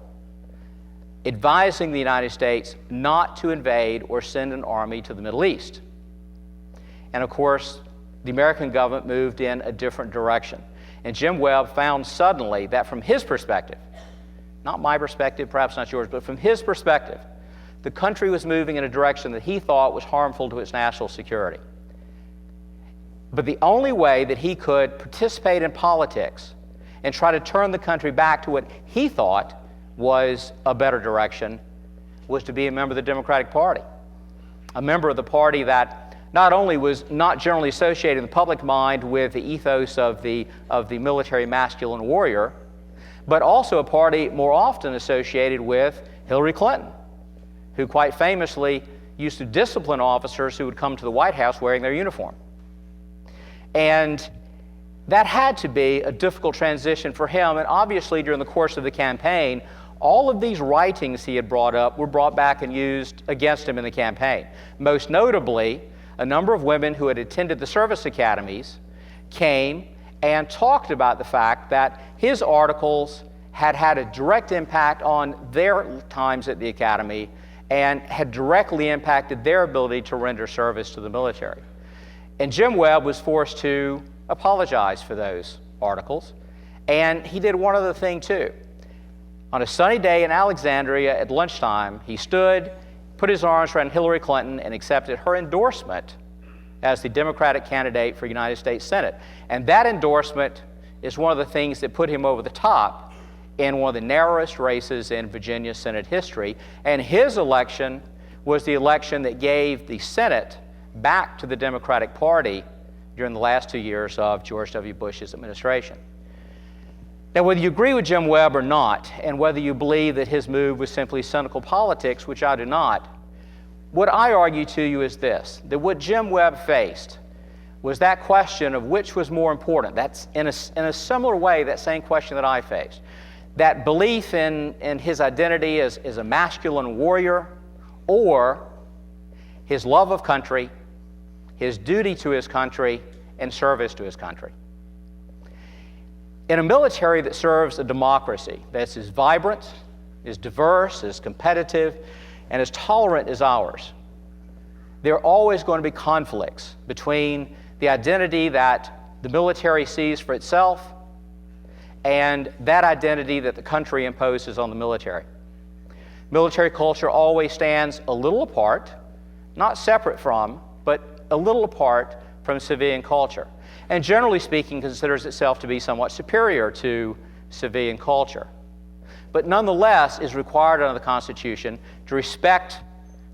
[SPEAKER 4] advising the United States not to invade or send an army to the Middle East. And of course, the American government moved in a different direction. And Jim Webb found suddenly that from his perspective, not my perspective, perhaps not yours, but from his perspective, the country was moving in a direction that he thought was harmful to its national security. But the only way that he could participate in politics and try to turn the country back to what he thought was a better direction was to be a member of the Democratic Party, a member of the party that not only was not generally associated in the public mind with the ethos of the military masculine warrior, but also a party more often associated with Hillary Clinton, who quite famously used to discipline officers who would come to the White House wearing their uniform. And that had to be a difficult transition for him, and obviously during the course of the campaign, all of these writings he had brought up were brought back and used against him in the campaign. Most notably, a number of women who had attended the service academies came and talked about the fact that his articles had had a direct impact on their times at the academy and had directly impacted their ability to render service to the military. And Jim Webb was forced to apologize for those articles, and he did one other thing too. On a sunny day in Alexandria at lunchtime, he stood, put his arms around Hillary Clinton, and accepted her endorsement as the Democratic candidate for United States Senate. And that endorsement is one of the things that put him over the top in one of the narrowest races in Virginia Senate history. And his election was the election that gave the Senate back to the Democratic Party during the last 2 years of George W. Bush's administration. Now, whether you agree with Jim Webb or not, and whether you believe that his move was simply cynical politics, which I do not, what I argue to you is this, that what Jim Webb faced was that question of which was more important. That's in a similar way, that same question that I faced. That belief in his identity as a masculine warrior, or his love of country, his duty to his country, and service to his country. In a military that serves a democracy that's as vibrant, as diverse, as competitive, and as tolerant as ours, there are always going to be conflicts between the identity that the military sees for itself and that identity that the country imposes on the military. Military culture always stands a little apart, not separate from, but a little apart from civilian culture, and generally speaking considers itself to be somewhat superior to civilian culture, but nonetheless is required under the Constitution to respect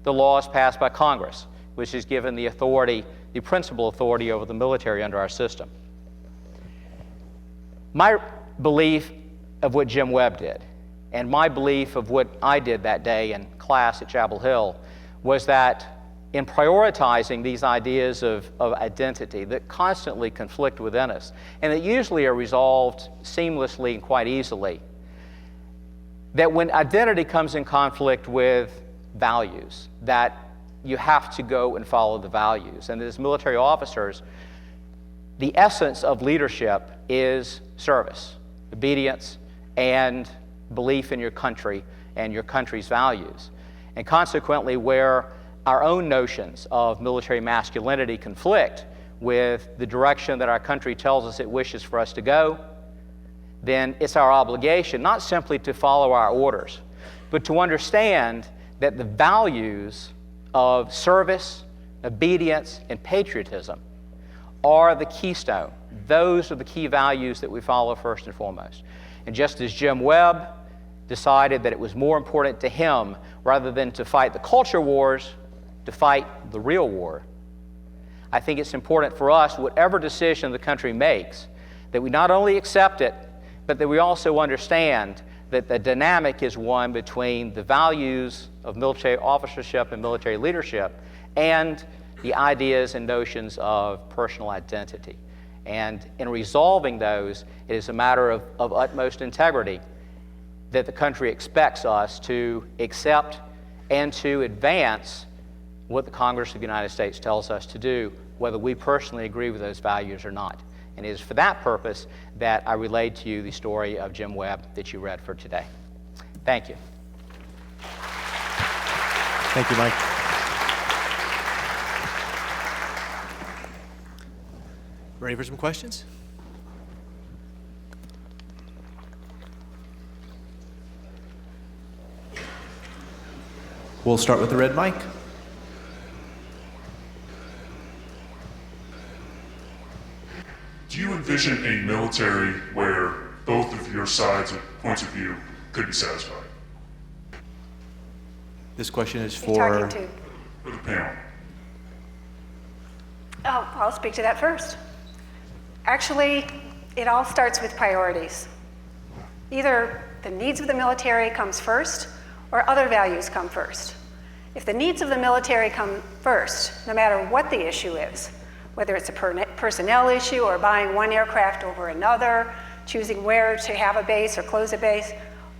[SPEAKER 4] the laws passed by Congress, which is given the authority, the principal authority over the military under our system. My belief of what Jim Webb did, and my belief of what I did that day in class at Chapel Hill, was that in prioritizing these ideas of identity that constantly conflict within us, and that usually are resolved seamlessly and quite easily, that when identity comes in conflict with values, that you have to go and follow the values. And as military officers, the essence of leadership is service, obedience, and belief in your country and your country's values. And consequently, where our own notions of military masculinity conflict with the direction that our country tells us it wishes for us to go, then it's our obligation not simply to follow our orders, but to understand that the values of service, obedience, and patriotism are the keystone. Those are the key values that we follow first and foremost. And just as Jim Webb decided that it was more important to him, rather than to fight the culture wars, to fight the real war, I think it's important for us, whatever decision the country makes, that we not only accept it, but that we also understand that the dynamic is one between the values of military officership and military leadership and the ideas and notions of personal identity. And in resolving those, it is a matter of utmost integrity that the country expects us to accept and to advance what the Congress of the United States tells us to do, whether we personally agree with those values or not. And it is for that purpose that I relayed to you the story of Jim Webb that you read for today. Thank you.
[SPEAKER 1] Thank you, Mike. Ready for some questions? We'll start with the red mic.
[SPEAKER 5] Do you envision a military where both of your sides of points of view could be satisfied?
[SPEAKER 1] This question is
[SPEAKER 3] Who are you
[SPEAKER 1] for...
[SPEAKER 3] talking
[SPEAKER 5] For the panel.
[SPEAKER 3] to? Oh, I'll speak to that first. Actually, it all starts with priorities. Either the needs of the military comes first, or other values come first. If the needs of the military come first, no matter what the issue is, whether it's a personnel issue or buying one aircraft over another, choosing where to have a base or close a base,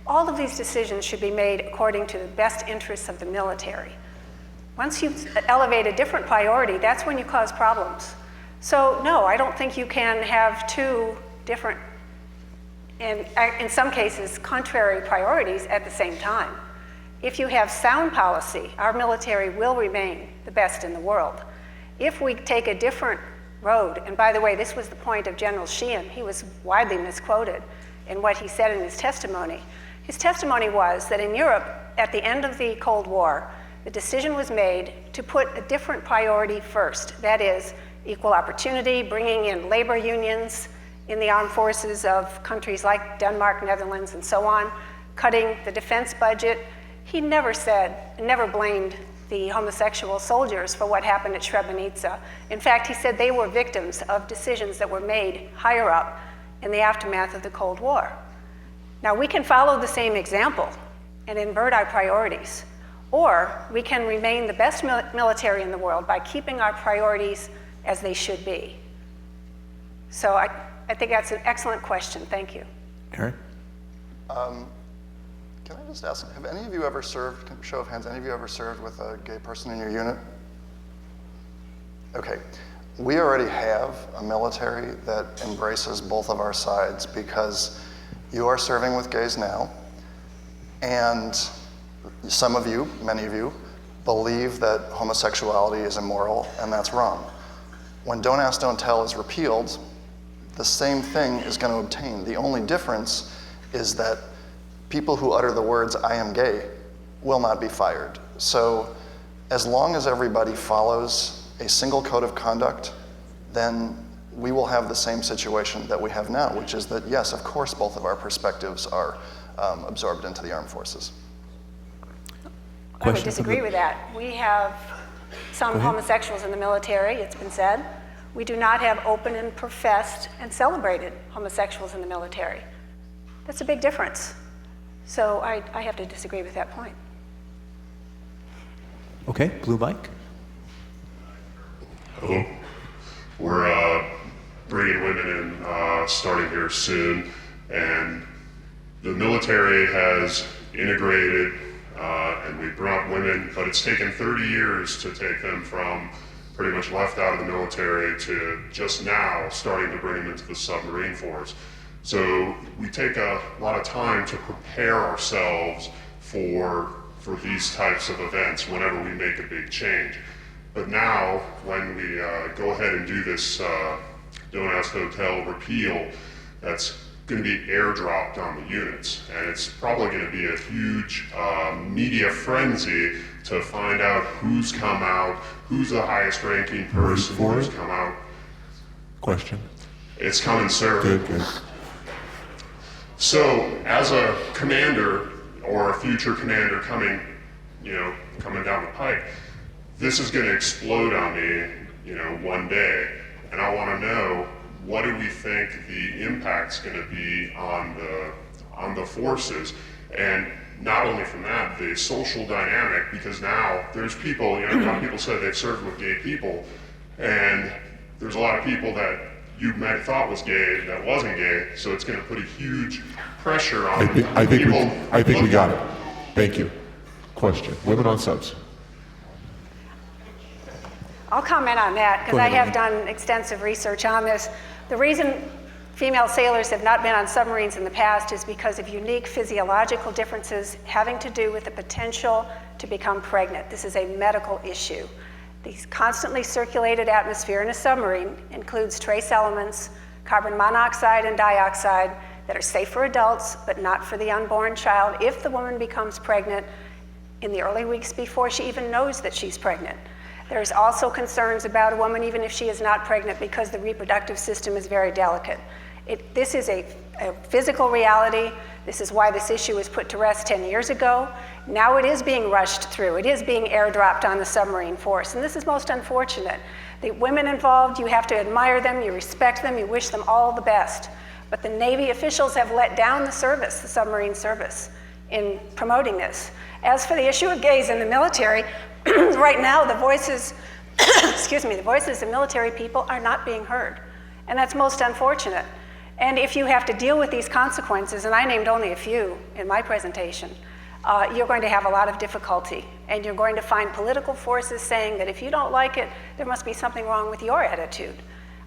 [SPEAKER 3] all of these decisions should be made according to the best interests of the military. Once you elevate a different priority, that's when you cause problems. So no, I don't think you can have two different, and in some cases, contrary priorities at the same time. If you have sound policy, our military will remain the best in the world. If we take a different road, and by the way, this was the point of General Sheehan, he was widely misquoted in what he said in his testimony. His testimony was that in Europe, at the end of the Cold War, the decision was made to put a different priority first. That is, equal opportunity, bringing in labor unions in the armed forces of countries like Denmark, Netherlands, and so on, cutting the defense budget. He never said, never blamed the homosexual soldiers for what happened at Srebrenica. In fact, he said they were victims of decisions that were made higher up in the aftermath of the Cold War. Now, we can follow the same example and invert our priorities, or we can remain the best military in the world by keeping our priorities as they should be. So I think that's an excellent question. Thank you.
[SPEAKER 1] Aaron?
[SPEAKER 2] Can I just ask, have any of you ever served, show of hands, any of you ever served with a gay person in your unit? Okay, we already have a military that embraces both of our sides because you are serving with gays now, and some of you, many of you, believe that homosexuality is immoral, and that's wrong. When Don't Ask, Don't Tell is repealed, the same thing is going to obtain. The only difference is that people who utter the words, "I am gay," will not be fired. So as long as everybody follows a single code of conduct, then we will have the same situation that we have now, which is that, yes, of course, both of our perspectives are absorbed into the armed forces.
[SPEAKER 3] I would disagree with that. We have some homosexuals in the military, it's been said. We do not have open and professed and celebrated homosexuals in the military. That's a big difference. So I have to disagree with that point.
[SPEAKER 1] Okay, blue mic.
[SPEAKER 5] Hello. We're bringing women in starting here soon, and the military has integrated and we brought women, but it's taken 30 years to take them from pretty much left out of the military to just now starting to bring them into the submarine force. So we take a lot of time to prepare ourselves for these types of events whenever we make a big change. But now, when we go ahead and do this Don't Ask, Don't Tell repeal, that's going to be airdropped on the units. And it's probably going to be a huge media frenzy to find out who's come out, who's the highest ranking person who's come out.
[SPEAKER 6] Question.
[SPEAKER 5] It's coming, sir.
[SPEAKER 6] Good.
[SPEAKER 5] So, as a commander or a future commander coming down the pike, this is going to explode on me, one day, and I want to know, what do we think the impact's going to be on the forces, and not only from that, the social dynamic, because now there's people, a lot of people said they've served with gay people, and there's a lot of people that you might have thought was gay that wasn't gay, so it's going to put a huge pressure on people.
[SPEAKER 6] I think we got it. Thank you. Question. Women on subs.
[SPEAKER 3] I'll comment on that because I have done extensive research on this. The reason female sailors have not been on submarines in the past is because of unique physiological differences having to do with the potential to become pregnant. This is a medical issue. The constantly circulated atmosphere in a submarine includes trace elements, carbon monoxide and dioxide, that are safe for adults but not for the unborn child if the woman becomes pregnant in the early weeks before she even knows that she's pregnant. There's also concerns about a woman even if she is not pregnant because the reproductive system is very delicate. This is a physical reality. This is why this issue was put to rest 10 years ago. Now it is being rushed through. It is being airdropped on the submarine force, and this is most unfortunate. The women involved, you have to admire them, you respect them, you wish them all the best. But the Navy officials have let down the service, the submarine service, in promoting this. As for the issue of gays in the military, right now the voices, the voices of military people are not being heard. And that's most unfortunate. And if you have to deal with these consequences, and I named only a few in my presentation, you're going to have a lot of difficulty. And you're going to find political forces saying that if you don't like it, there must be something wrong with your attitude.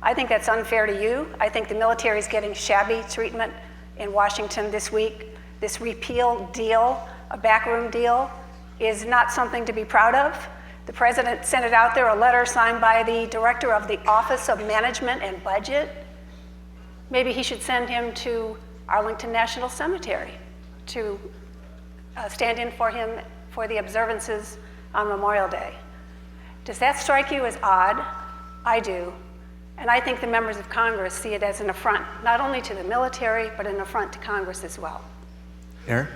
[SPEAKER 3] I think that's unfair to you. I think the military is getting shabby treatment in Washington this week. This repeal deal, a backroom deal, is not something to be proud of. The president sent it out there, a letter signed by the director of the Office of Management and Budget. Maybe he should send him to Arlington National Cemetery to stand in for him for the observances on Memorial Day. Does that strike you as odd? I do. And I think the members of Congress see it as an affront, not only to the military, but an affront to Congress as well.
[SPEAKER 1] Aaron?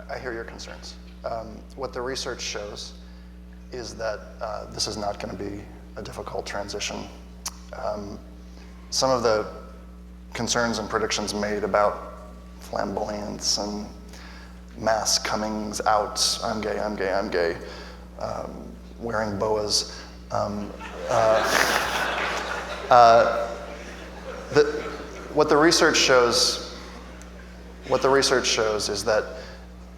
[SPEAKER 2] I hear your concerns. What the research shows is that this is not going to be a difficult transition. Some of the concerns and predictions made about flamboyance and mass comings out, I'm gay, I'm gay, I'm gay, wearing boas. What the research shows is that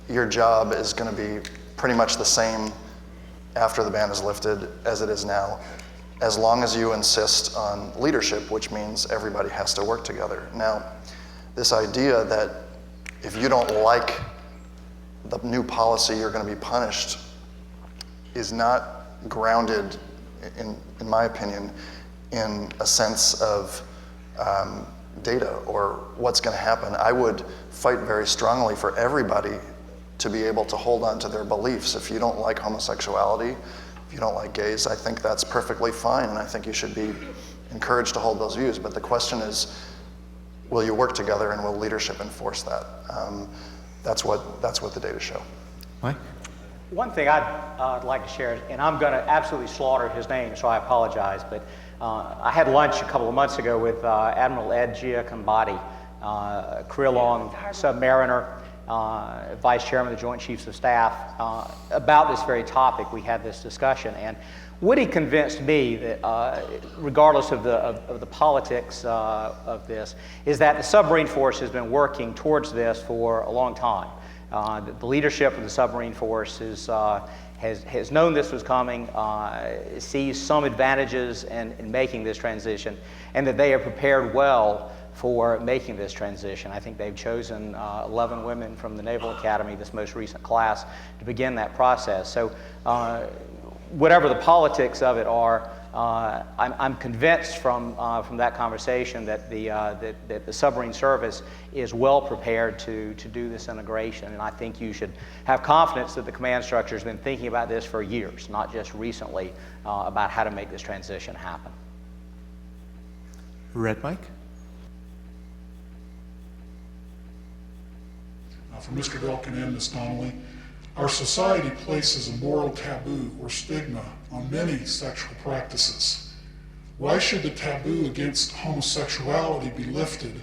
[SPEAKER 2] your job is going to be pretty much the same after the ban is lifted as it is now, as long as you insist on leadership, which means everybody has to work together. Now, this idea that if you don't like the new policy, you're going to be punished is not grounded, in my opinion, in a sense of data or what's going to happen. I would fight very strongly for everybody to be able to hold on to their beliefs. If you don't like homosexuality, if you don't like gays, I think that's perfectly fine, and I think you should be encouraged to hold those views. But the question is, will you work together and will leadership enforce that? That's what the data show.
[SPEAKER 1] Mike?
[SPEAKER 4] One thing I'd like to share, and I'm going to absolutely slaughter his name, so I apologize, but I had lunch a couple of months ago with Admiral Ed Giacombatti, career-long submariner, Vice Chairman of the Joint Chiefs of Staff. About this very topic, we had this discussion, and Woody convinced me that, regardless of the politics of this, is that the submarine force has been working towards this for a long time. The leadership of the submarine force has known this was coming, sees some advantages in making this transition, and that they are prepared well for making this transition. I think they've chosen 11 women from the Naval Academy, this most recent class, to begin that process. So whatever the politics of it are, I'm convinced from that conversation that the submarine service is well prepared to do this integration, and I think you should have confidence that the command structure has been thinking about this for years, not just recently, about how to make this transition happen.
[SPEAKER 1] Red Mike?
[SPEAKER 7] For Mr. Belkin and Ms. Donnelly, our society places a moral taboo or stigma on many sexual practices. Why should the taboo against homosexuality be lifted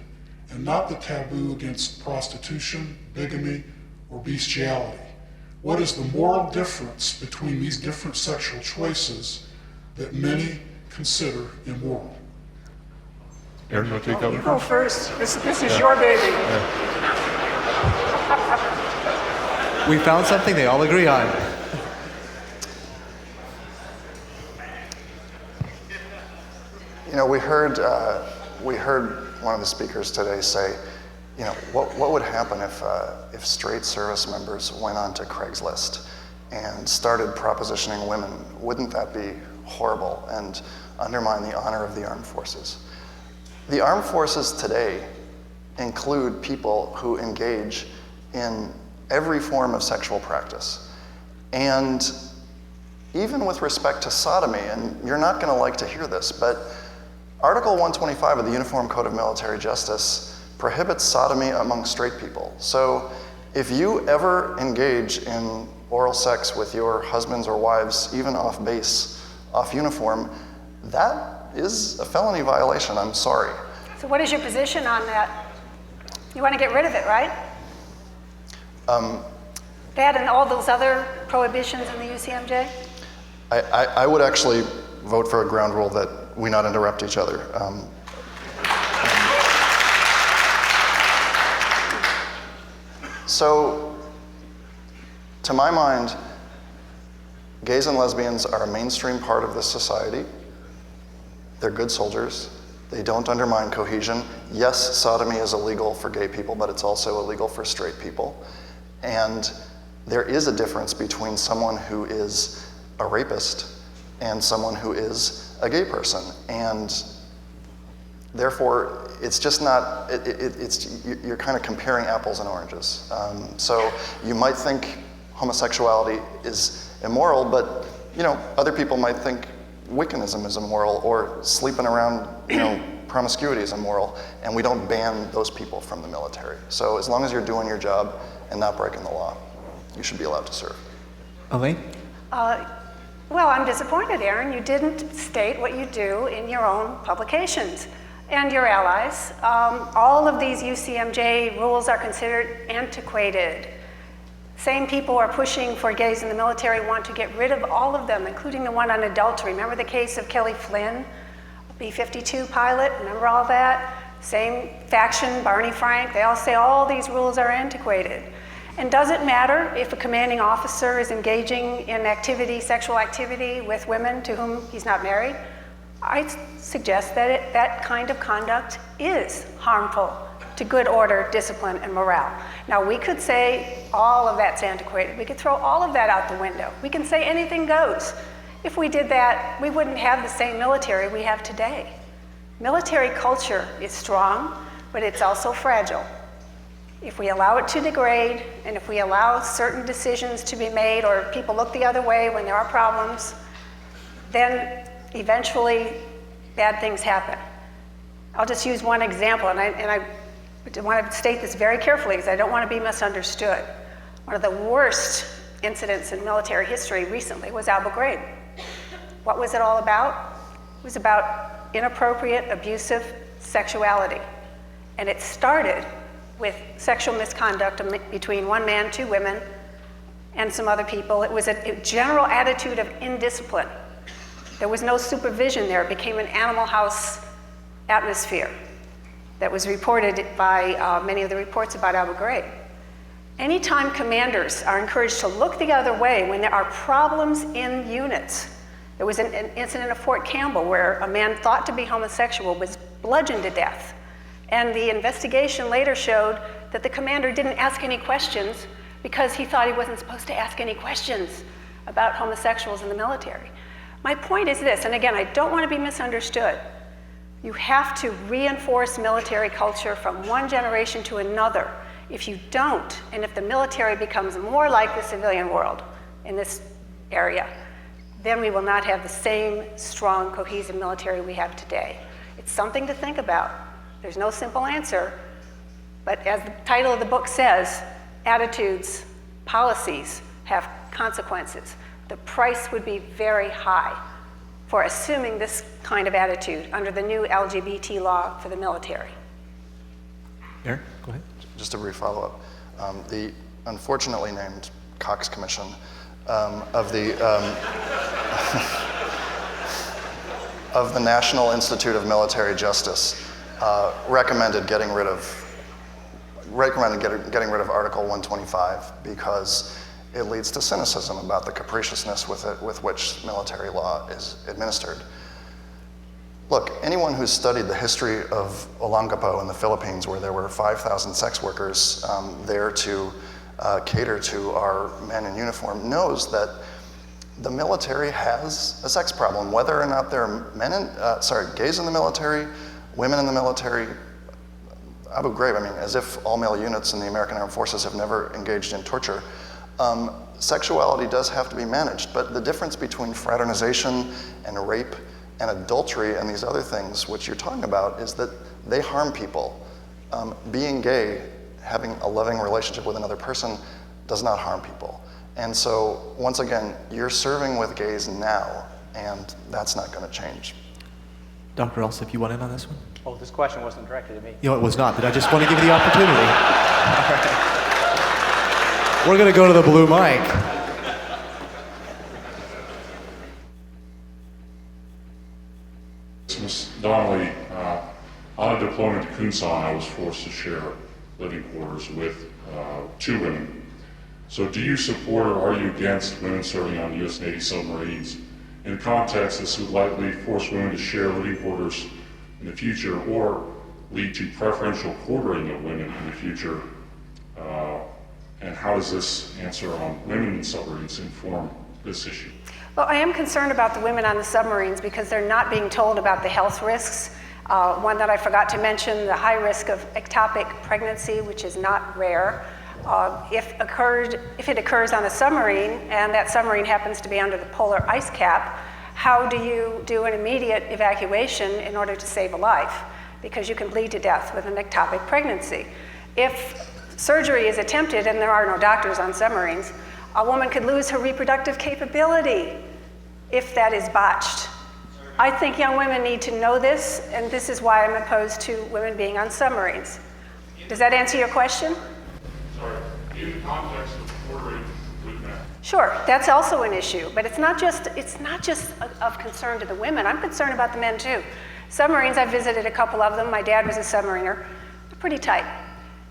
[SPEAKER 7] and not the taboo against prostitution, bigamy, or bestiality? What is the moral difference between these different sexual choices that many consider immoral?
[SPEAKER 6] Aaron, you want to take that one?
[SPEAKER 8] Go first. This is your baby.
[SPEAKER 1] We found something they all agree on.
[SPEAKER 2] You know, we heard one of the speakers today say, you know, what would happen if straight service members went onto Craigslist and started propositioning women? Wouldn't that be horrible and undermine the honor of the armed forces? The armed forces today include people who engage in every form of sexual practice. And even with respect to sodomy, and you're not going to like to hear this, but Article 125 of the Uniform Code of Military Justice prohibits sodomy among straight people. So if you ever engage in oral sex with your husbands or wives, even off base, off uniform, that is a felony violation. I'm sorry.
[SPEAKER 3] So what is your position on that? You want to get rid of it, right? That and all those other prohibitions in the UCMJ?
[SPEAKER 2] I would actually vote for a ground rule that we not interrupt each other. So, to my mind, gays and lesbians are a mainstream part of this society. They're good soldiers. They don't undermine cohesion. Yes, sodomy is illegal for gay people, but it's also illegal for straight people. And there is a difference between someone who is a rapist and someone who is a gay person. And therefore, it's just not, you're kind of comparing apples and oranges. So you might think homosexuality is immoral, but you know, other people might think Wiccanism is immoral, or sleeping around, you know, promiscuity is immoral, and we don't ban those people from the military. So as long as you're doing your job and not breaking the law, you should be allowed to serve.
[SPEAKER 1] Elaine?
[SPEAKER 3] Well, I'm disappointed, Aaron. You didn't state what you do in your own publications and your allies. All of these UCMJ rules are considered antiquated. Same people are pushing for gays in the military, want to get rid of all of them, including the one on adultery. Remember the case of Kelly Flynn, B-52 pilot? Remember all that? Same faction, Barney Frank, they all say all these rules are antiquated. And does it matter if a commanding officer is engaging in activity, sexual activity with women to whom he's not married? I suggest that that kind of conduct is harmful to good order, discipline, and morale. Now, we could say all of that's antiquated. We could throw all of that out the window. We can say anything goes. If we did that, we wouldn't have the same military we have today. Military culture is strong, but it's also fragile. If we allow it to degrade, and if we allow certain decisions to be made, or people look the other way when there are problems, then eventually bad things happen. I'll just use one example, and I want to state this very carefully because I don't want to be misunderstood. One of the worst incidents in military history recently was Abu Ghraib. What was it all about? It was about inappropriate, abusive sexuality. And it started with sexual misconduct between one man, two women, and some other people. It was a general attitude of indiscipline. There was no supervision there. It became an Animal House atmosphere that was reported by many of the reports about Abu Ghraib. Anytime commanders are encouraged to look the other way when there are problems in units, there was an incident at Fort Campbell where a man thought to be homosexual was bludgeoned to death. And the investigation later showed that the commander didn't ask any questions because he thought he wasn't supposed to ask any questions about homosexuals in the military. My point is this, and again, I don't want to be misunderstood. You have to reinforce military culture from one generation to another. If you don't, and if the military becomes more like the civilian world in this area, then we will not have the same strong, cohesive military we have today. It's something to think about. There's no simple answer, but as the title of the book says, attitudes, policies have consequences. The price would be very high for assuming this kind of attitude under the new LGBT law for the military.
[SPEAKER 1] Aaron, go ahead.
[SPEAKER 2] Just a brief follow-up. The unfortunately named Cox Commission of the of the National Institute of Military Justice recommended getting rid of Article 125 because it leads to cynicism about the capriciousness with which military law is administered. Look, anyone who's studied the history of Olongapo in the Philippines, where there were 5,000 sex workers there to cater to our men in uniform, knows that the military has a sex problem, whether or not there are gays in the military, women in the military. Abu Ghraib, I mean, as if all male units in the American Armed Forces have never engaged in torture. Sexuality does have to be managed, but the difference between fraternization and rape and adultery and these other things which you're talking about is that they harm people. Being gay, having a loving relationship with another person does not harm people. And so, once again, you're serving with gays now, and that's not going to change.
[SPEAKER 1] Dr. Elsa, if you want in on this one?
[SPEAKER 4] Oh, this question wasn't directed to me.
[SPEAKER 1] You know, it was not, but I just want to give you the opportunity. All right. We're going to go to the blue mic.
[SPEAKER 5] Ms. Donnelly, on a deployment to Kunsan, I was forced to share living quarters with 2 women. So do you support or are you against women serving on U.S. Navy submarines? In context, this would likely force women to share living quarters in the future or lead to preferential quartering of women in the future. And how does this answer on women in submarines inform this issue?
[SPEAKER 3] Well, I am concerned about the women on the submarines because they're not being told about the health risks. One that I forgot to mention, the high risk of ectopic pregnancy, which is not rare. If it occurs on a submarine and that submarine happens to be under the polar ice cap, how do you do an immediate evacuation in order to save a life? Because you can bleed to death with an ectopic pregnancy. If surgery is attempted and there are no doctors on submarines, a woman could lose her reproductive capability if that is botched. I think young women need to know this, and this is why I'm opposed to women being on submarines. Does that answer your question?
[SPEAKER 5] Sorry, in the context of quartering with men.
[SPEAKER 3] Sure, that's also an issue, but it's not just of concern to the women. I'm concerned about the men too. Submarines, I visited a couple of them. My dad was a submariner. They're pretty tight.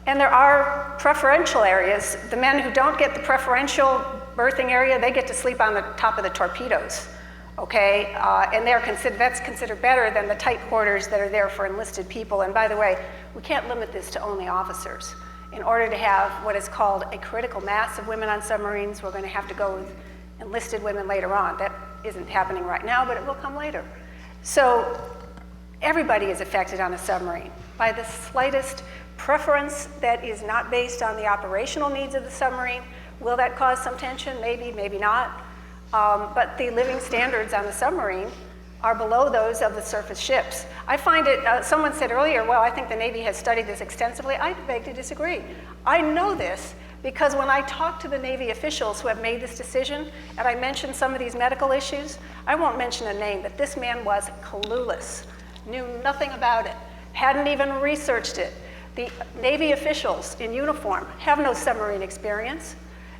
[SPEAKER 3] And there are preferential areas. The men who don't get the preferential berthing area, they get to sleep on the top of the torpedoes, okay? And that's considered better than the tight quarters that are there for enlisted people. And by the way, we can't limit this to only officers. In order to have what is called a critical mass of women on submarines, we're going to have to go with enlisted women later on. That isn't happening right now, but it will come later. So everybody is affected on a submarine by the slightest preference that is not based on the operational needs of the submarine. Will that cause some tension? Maybe, maybe not. But the living standards on the submarine are below those of the surface ships. I find it, someone said earlier, well, I think the Navy has studied this extensively. I beg to disagree. I know this because when I talk to the Navy officials who have made this decision, and I mention some of these medical issues, I won't mention a name, but this man was clueless, knew nothing about it, hadn't even researched it. The Navy officials in uniform have no submarine experience.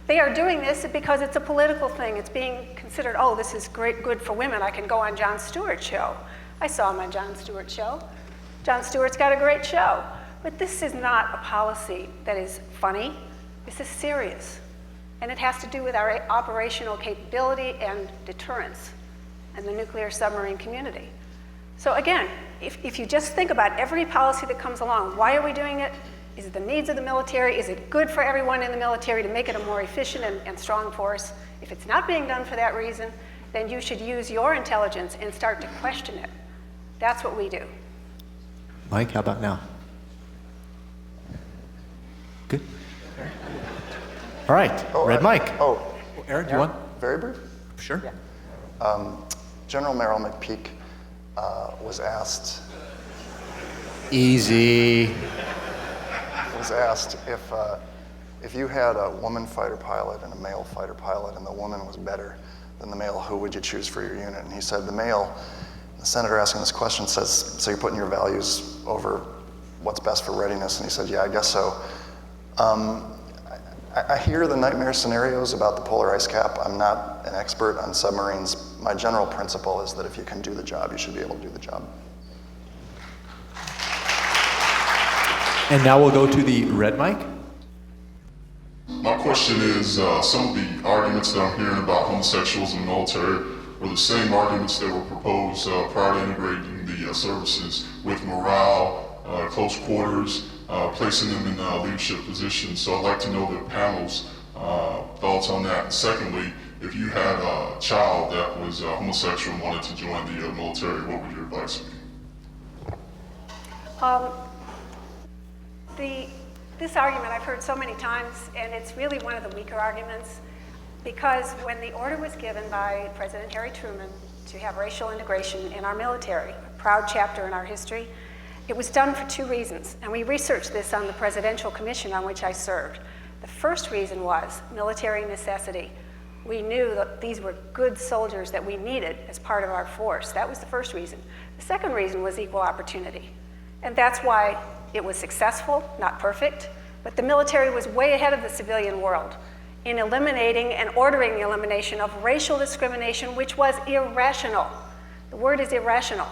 [SPEAKER 3] They are doing this because it's a political thing. It's being considered, oh, this is great, good for women. I can go on Jon Stewart's show. I saw him on Jon Stewart's show. Jon Stewart's got a great show. But this is not a policy that is funny. This is serious. And it has to do with our operational capability and deterrence and the nuclear submarine community. So again, if you just think about every policy that comes along, why are we doing it? Is it the needs of the military? Is it good for everyone in the military to make it a more efficient and strong force? If it's not being done for that reason, then you should use your intelligence and start to question it. That's what we do.
[SPEAKER 1] Mike, how about now? Good. All right, Red Mike. Aaron, do you want?
[SPEAKER 2] Very brief?
[SPEAKER 1] Sure.
[SPEAKER 4] Yeah.
[SPEAKER 2] General Merrill McPeak was asked
[SPEAKER 1] Easy.
[SPEAKER 2] if you had a woman fighter pilot and a male fighter pilot and the woman was better than the male, who would you choose for your unit? And he said the male. The senator asking this question says, so you're putting your values over what's best for readiness? And he said, yeah, I guess so. I hear the nightmare scenarios about the polar ice cap. I'm not an expert on submarines. My general principle is that if you can do the job, you should be able to do the job.
[SPEAKER 1] And now we'll go to the Red Mike.
[SPEAKER 5] My question is, some of the arguments that I'm hearing about homosexuals in the military were the same arguments that were proposed prior to integrating the services with morale, close quarters, placing them in leadership positions. So I'd like to know the panel's thoughts on that. And secondly, if you had a child that was homosexual and wanted to join the military, what would your advice be?
[SPEAKER 3] This argument I've heard so many times, and it's really one of the weaker arguments, because when the order was given by President Harry Truman to have racial integration in our military, a proud chapter in our history, it was done for two reasons, and we researched this on the Presidential Commission on which I served. The first reason was military necessity. We knew that these were good soldiers that we needed as part of our force. That was the first reason. The second reason was equal opportunity, and that's why it was successful, not perfect, but the military was way ahead of the civilian world in eliminating and ordering the elimination of racial discrimination, which was irrational. The word is irrational.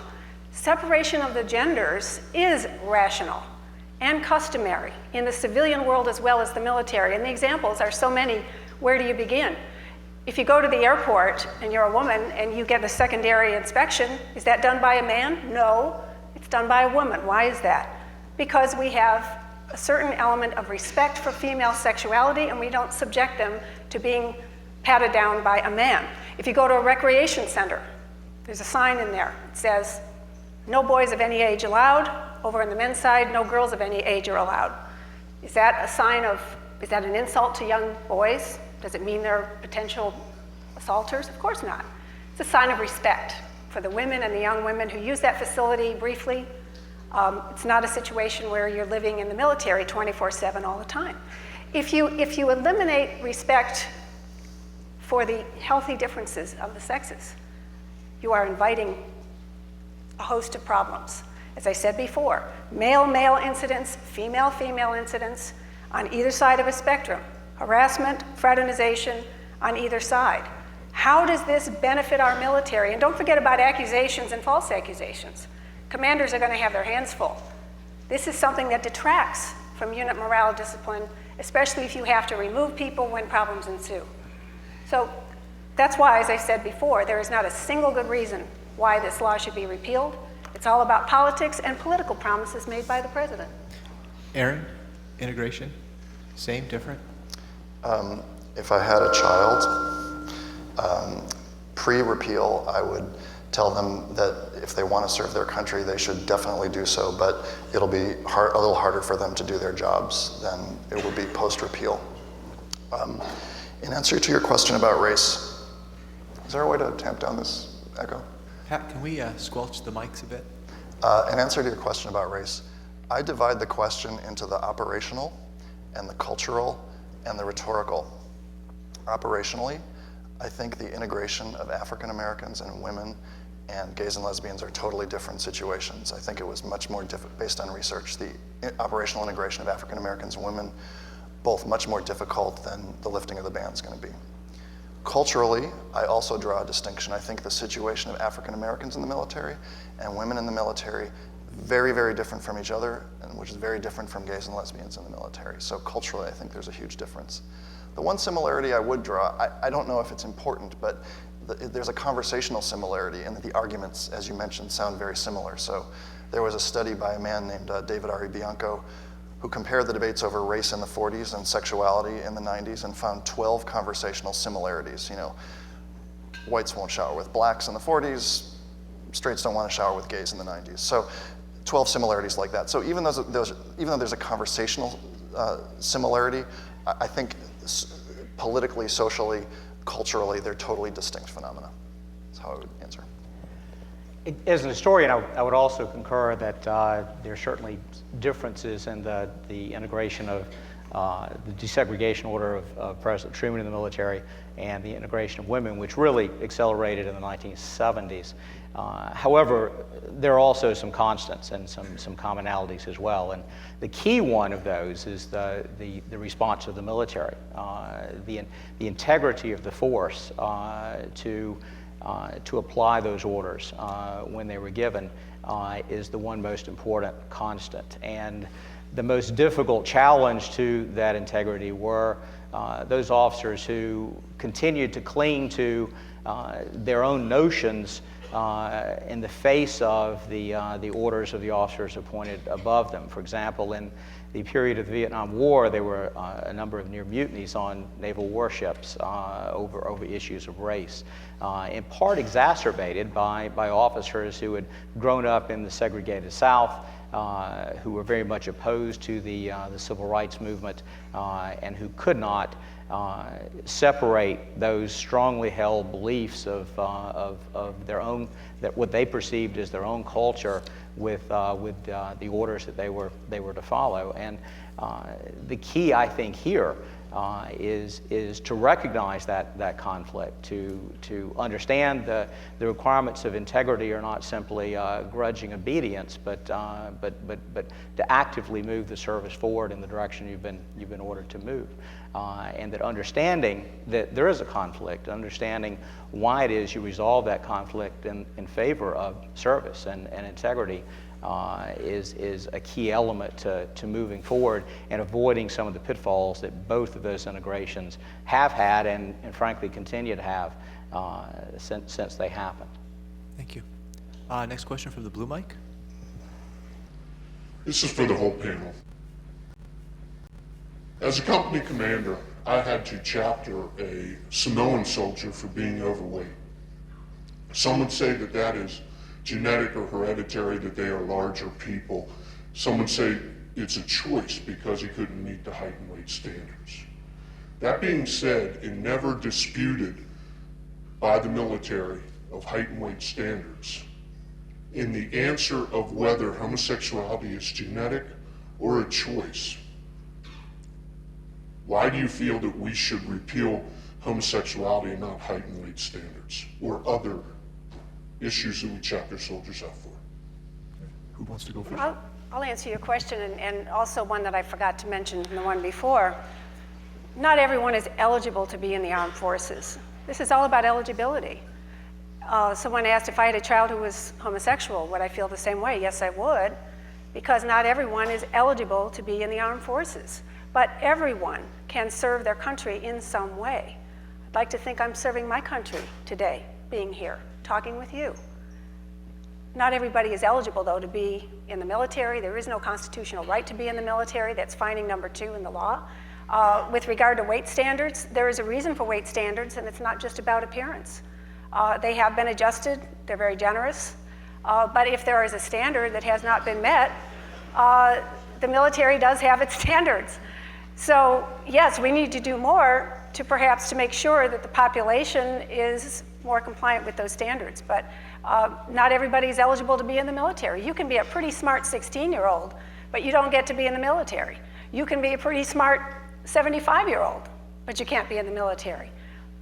[SPEAKER 3] Separation of the genders is rational and customary in the civilian world as well as the military. And the examples are so many. Where do you begin? If you go to the airport and you're a woman and you get a secondary inspection, is that done by a man? No, it's done by a woman. Why is that? Because we have a certain element of respect for female sexuality and we don't subject them to being patted down by a man. If you go to a recreation center, there's a sign in there. It says, no boys of any age allowed. Over on the men's side, no girls of any age are allowed. Is that a sign of, is that an insult to young boys? Does it mean they're potential assaulters? Of course not. It's a sign of respect for the women and the young women who use that facility briefly. It's not a situation where you're living in the military 24/7 all the time. If you eliminate respect for the healthy differences of the sexes, you are inviting a host of problems. As I said before, male-male incidents, female-female incidents on either side of a spectrum, harassment, fraternization on either side. How does this benefit our military? And don't forget about accusations and false accusations. Commanders are going to have their hands full. This is something that detracts from unit morale discipline, especially if you have to remove people when problems ensue. So that's why, as I said before, there is not a single good reason why this law should be repealed. It's all about politics and political promises made by the president.
[SPEAKER 1] Aaron, integration, same, different?
[SPEAKER 2] If I had a child, pre-repeal, I would tell them that if they want to serve their country, they should definitely do so, but it'll be a little harder for them to do their jobs than it would be post-repeal. In answer to your question about race, is there a way to tamp down this echo?
[SPEAKER 1] Pat, can we squelch the mics a bit?
[SPEAKER 2] In answer to your question about race, I divide the question into the operational and the cultural and the rhetorical. Operationally, I think the integration of African Americans and women and gays and lesbians are totally different situations. I think it was much more based on research. The operational integration of African Americans and women, both much more difficult than the lifting of the ban is going to be. Culturally, I also draw a distinction. I think the situation of African Americans in the military and women in the military, very, very different from each other, and which is very different from gays and lesbians in the military. So culturally, I think there's a huge difference. The one similarity I would draw, I don't know if it's important, but there's a conversational similarity in that the arguments, as you mentioned, sound very similar. So there was a study by a man named David R. Bianco who compared the debates over race in the 40s and sexuality in the 90s and found 12 conversational similarities. You know, whites won't shower with blacks in the 40s, straights don't want to shower with gays in the 90s. So 12 similarities like that. So even though there's a conversational similarity, I think politically, socially, culturally, they're totally distinct phenomena. That's how I would answer.
[SPEAKER 4] As an historian, I would also concur that there are certainly differences in the integration of the desegregation order of President Truman in the military and the integration of women, which really accelerated in the 1970s. However, there are also some constants and some commonalities as well. And the key one of those is the response of the military, the integrity of the force to apply those orders when they were given is the one most important constant. And the most difficult challenge to that integrity were those officers who continued to cling to their own notions in the face of the orders of the officers appointed above them. For example, in the period of the Vietnam War, there were a number of near mutinies on naval warships over issues of race, in part exacerbated by officers who had grown up in the segregated South, who were very much opposed to the civil rights movement, and who could not separate those strongly held beliefs of their own, that what they perceived as their own culture with the orders that they were to follow. And the key, I think, here is to recognize that conflict, to understand the requirements of integrity are not simply grudging obedience, but to actively move the service forward in the direction you've been ordered to move, and that understanding that there is a conflict, understanding why it is you resolve that conflict in favor of service and integrity is a key element to moving forward and avoiding some of the pitfalls that both of those integrations have had and frankly continue to have since they happened.
[SPEAKER 1] Thank you. Next question from the blue mic.
[SPEAKER 5] This is for the whole panel. As a company commander, I had to chapter a Samoan soldier for being overweight. Some would say that is genetic or hereditary, that they are larger people. Some would say it's a choice because he couldn't meet the height and weight standards. That being said, and never disputed by the military of height and weight standards, in the answer of whether homosexuality is genetic or a choice, why do you feel that we should repeal homosexuality and not height and weight standards or other issues that we chapter soldiers out for?
[SPEAKER 1] Who wants to go first?
[SPEAKER 3] I'll answer your question, and also one that I forgot to mention in the one before. Not everyone is eligible to be in the armed forces. This is all about eligibility. Someone asked if I had a child who was homosexual, would I feel the same way? Yes, I would. because not everyone is eligible to be in the armed forces, but everyone can serve their country in some way. I'd like to think I'm serving my country today, being here, talking with you. Not everybody is eligible, though, to be in the military. There is no constitutional right to be in the military. That's finding number 2 in the law. With regard to weight standards, there is a reason for weight standards, and it's not just about appearance. They have been adjusted. They're very generous. But if there is a standard that has not been met, the military does have its standards. So yes, we need to do more to perhaps to make sure that the population is more compliant with those standards. But not everybody is eligible to be in the military. You can be a pretty smart 16-year-old, but you don't get to be in the military. You can be a pretty smart 75-year-old, but you can't be in the military.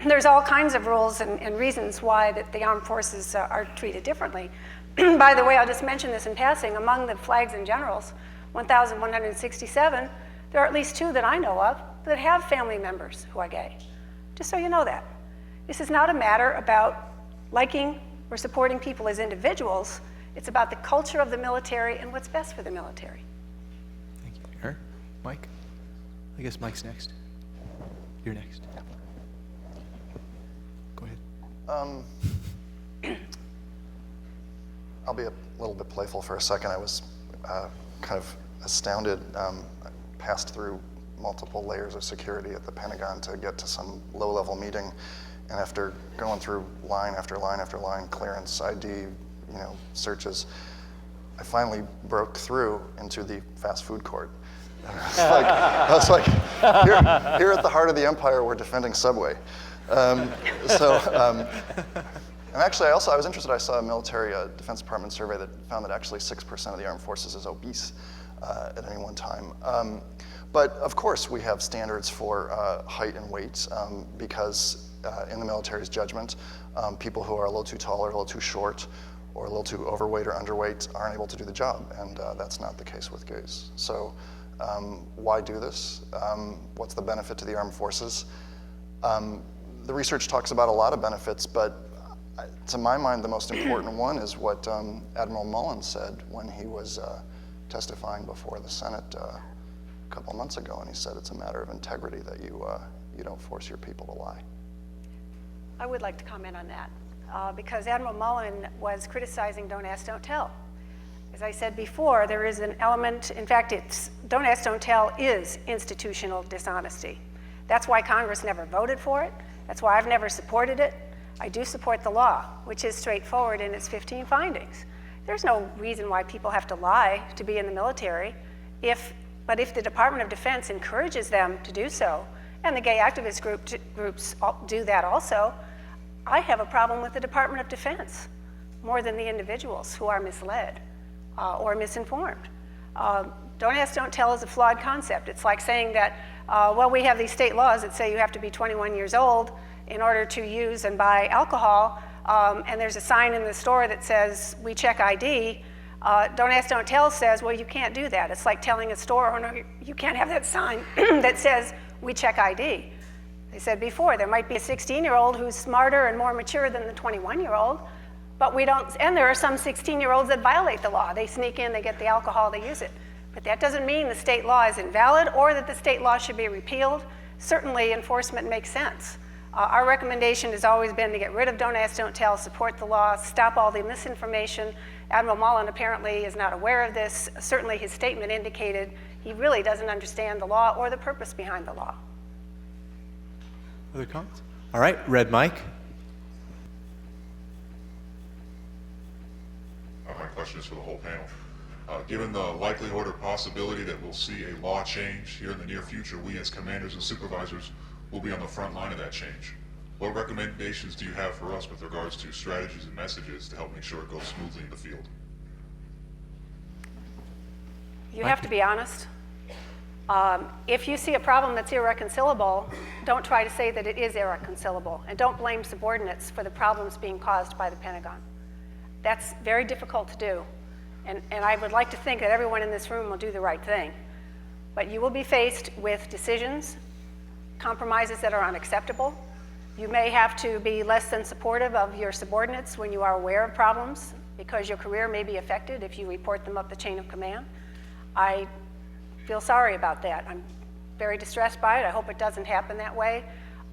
[SPEAKER 3] There's all kinds of rules and reasons why that the armed forces are treated differently. By the way, I'll just mention this in passing. Among the flags and generals, 1,167, there are at least 2 that I know of that have family members who are gay. Just so you know that. This is not a matter about liking or supporting people as individuals. It's about the culture of the military and what's best for the military.
[SPEAKER 1] Thank you. Aaron? Mike? I guess Mike's next. You're next. Go ahead.
[SPEAKER 2] I'll be a little bit playful for a second. I was kind of astounded. I passed through multiple layers of security at the Pentagon to get to some low-level meeting, and after going through line after line after line, clearance, ID, searches, I finally broke through into the fast food court. I was like, here at the heart of the empire, we're defending Subway. And actually, I was interested. I saw a military Defense Department survey that found that actually 6% of the armed forces is obese at any one time. But of course, we have standards for height and weight because in the military's judgment, people who are a little too tall or a little too short or a little too overweight or underweight aren't able to do the job, and that's not the case with gays. So why do this? What's the benefit to the armed forces? The research talks about a lot of benefits, but to my mind, the most important one is what Admiral Mullen said when he was testifying before the Senate a couple months ago, and he said it's a matter of integrity that you don't force your people to lie.
[SPEAKER 3] I would like to comment on that because Admiral Mullen was criticizing Don't Ask, Don't Tell. As I said before, there is an element, in fact, Don't Ask, Don't Tell is institutional dishonesty. That's why Congress never voted for it. That's why I've never supported it. I do support the law, which is straightforward in its 15 findings. There's no reason why people have to lie to be in the military, but if the Department of Defense encourages them to do so, and the gay activist groups do that also, I have a problem with the Department of Defense more than the individuals who are misled or misinformed. Don't Ask, Don't Tell is a flawed concept. It's like saying that, well, we have these state laws that say you have to be 21 years old in order to use and buy alcohol, and there's a sign in the store that says, we check ID. Don't Ask, Don't Tell says, well, you can't do that. It's like telling a store owner, you can't have that sign that says, we check ID. They said before, there might be a 16-year-old who's smarter and more mature than the 21-year-old, but we don't, and there are some 16-year-olds that violate the law. They sneak in, they get the alcohol, they use it. But that doesn't mean the state law is invalid or that the state law should be repealed. Certainly, enforcement makes sense. Our recommendation has always been to get rid of Don't Ask, Don't Tell, support the law, stop all the misinformation. Admiral Mullen apparently is not aware of this. Certainly, his statement indicated he really doesn't understand the law or the purpose behind the law.
[SPEAKER 1] Other comments? All right, red mic.
[SPEAKER 5] My question is for the whole panel. Given the likelihood or possibility that we'll see a law change here in the near future, we as commanders and supervisors will be on the front line of that change. What recommendations do you have for us with regards to strategies and messages to help make sure it goes smoothly in the field?
[SPEAKER 3] You have to be honest. If you see a problem that's irreconcilable, don't try to say that it is irreconcilable, and don't blame subordinates for the problems being caused by the Pentagon. That's very difficult to do, and I would like to think that everyone in this room will do the right thing. But you will be faced with decisions, compromises that are unacceptable. You may have to be less than supportive of your subordinates when you are aware of problems, because your career may be affected if you report them up the chain of command. I feel sorry about that. I'm very distressed by it. I hope it doesn't happen that way.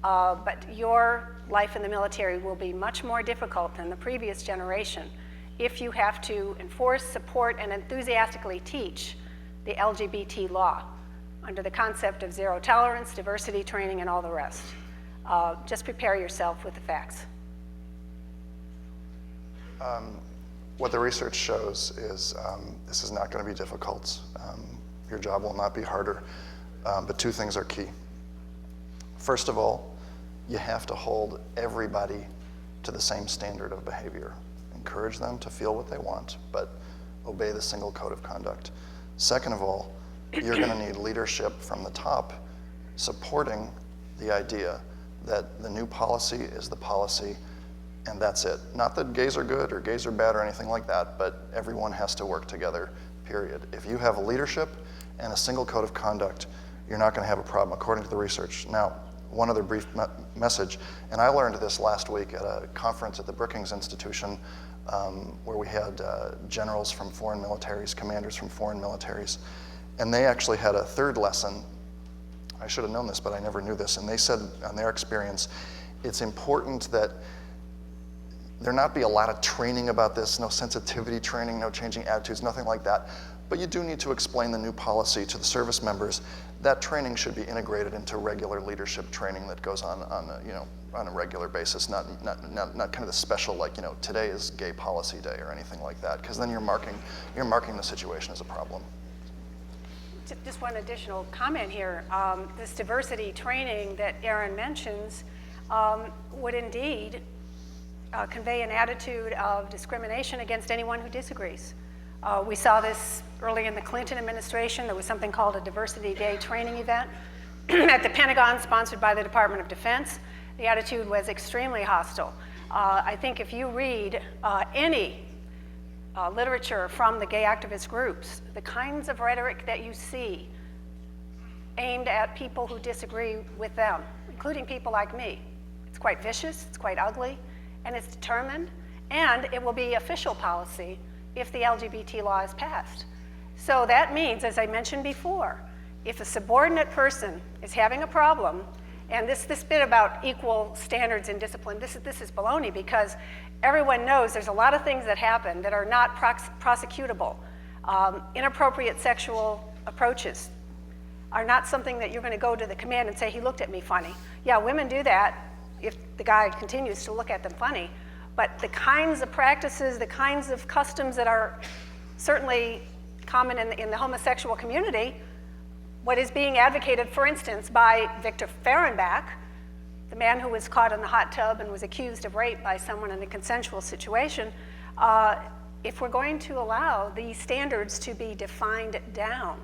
[SPEAKER 3] But your life in the military will be much more difficult than the previous generation if you have to enforce, support, and enthusiastically teach the LGBT law under the concept of zero tolerance, diversity training, and all the rest. Just prepare yourself with the facts.
[SPEAKER 2] What the research shows is this is not going to be difficult. Your job will not be harder, but two things are key. First of all, you have to hold everybody to the same standard of behavior. Encourage them to feel what they want, but obey the single code of conduct. Second of all, you're going to need leadership from the top supporting the idea that the new policy is the policy and that's it. Not that gays are good or gays are bad or anything like that, but everyone has to work together, period. If you have leadership and a single code of conduct, you're not going to have a problem, according to the research. Now, one other brief message, and I learned this last week at a conference at the Brookings Institution where we had generals from foreign militaries, commanders from foreign militaries, and they actually had a third lesson. I should have known this, but I never knew this, and they said on their experience, it's important that there not be a lot of training about this, no sensitivity training, no changing attitudes, nothing like that. But you do need to explain the new policy to the service members. That training should be integrated into regular leadership training that goes on a regular basis, not kind of the special, like, today is gay policy day or anything like that, because then you're marking the situation as a problem.
[SPEAKER 3] Just one additional comment here. This diversity training that Aaron mentions would indeed convey an attitude of discrimination against anyone who disagrees. We saw this early in the Clinton administration. There was something called a Diversity Day training event at the Pentagon, sponsored by the Department of Defense. The attitude was extremely hostile. I think if you read any literature from the gay activist groups, the kinds of rhetoric that you see aimed at people who disagree with them, including people like me, it's quite vicious, it's quite ugly, and it's determined, and it will be official policy if the LGBT law is passed. So that means, as I mentioned before, if a subordinate person is having a problem, and this bit about equal standards in discipline, this is baloney, because everyone knows there's a lot of things that happen that are not prosecutable. Inappropriate sexual approaches are not something that you're going to go to the command and say, he looked at me funny. Yeah, women do that if the guy continues to look at them funny. But the kinds of practices, the kinds of customs that are certainly common in the homosexual community, what is being advocated, for instance, by Victor Fehrenbach, the man who was caught in the hot tub and was accused of rape by someone in a consensual situation, if we're going to allow these standards to be defined down,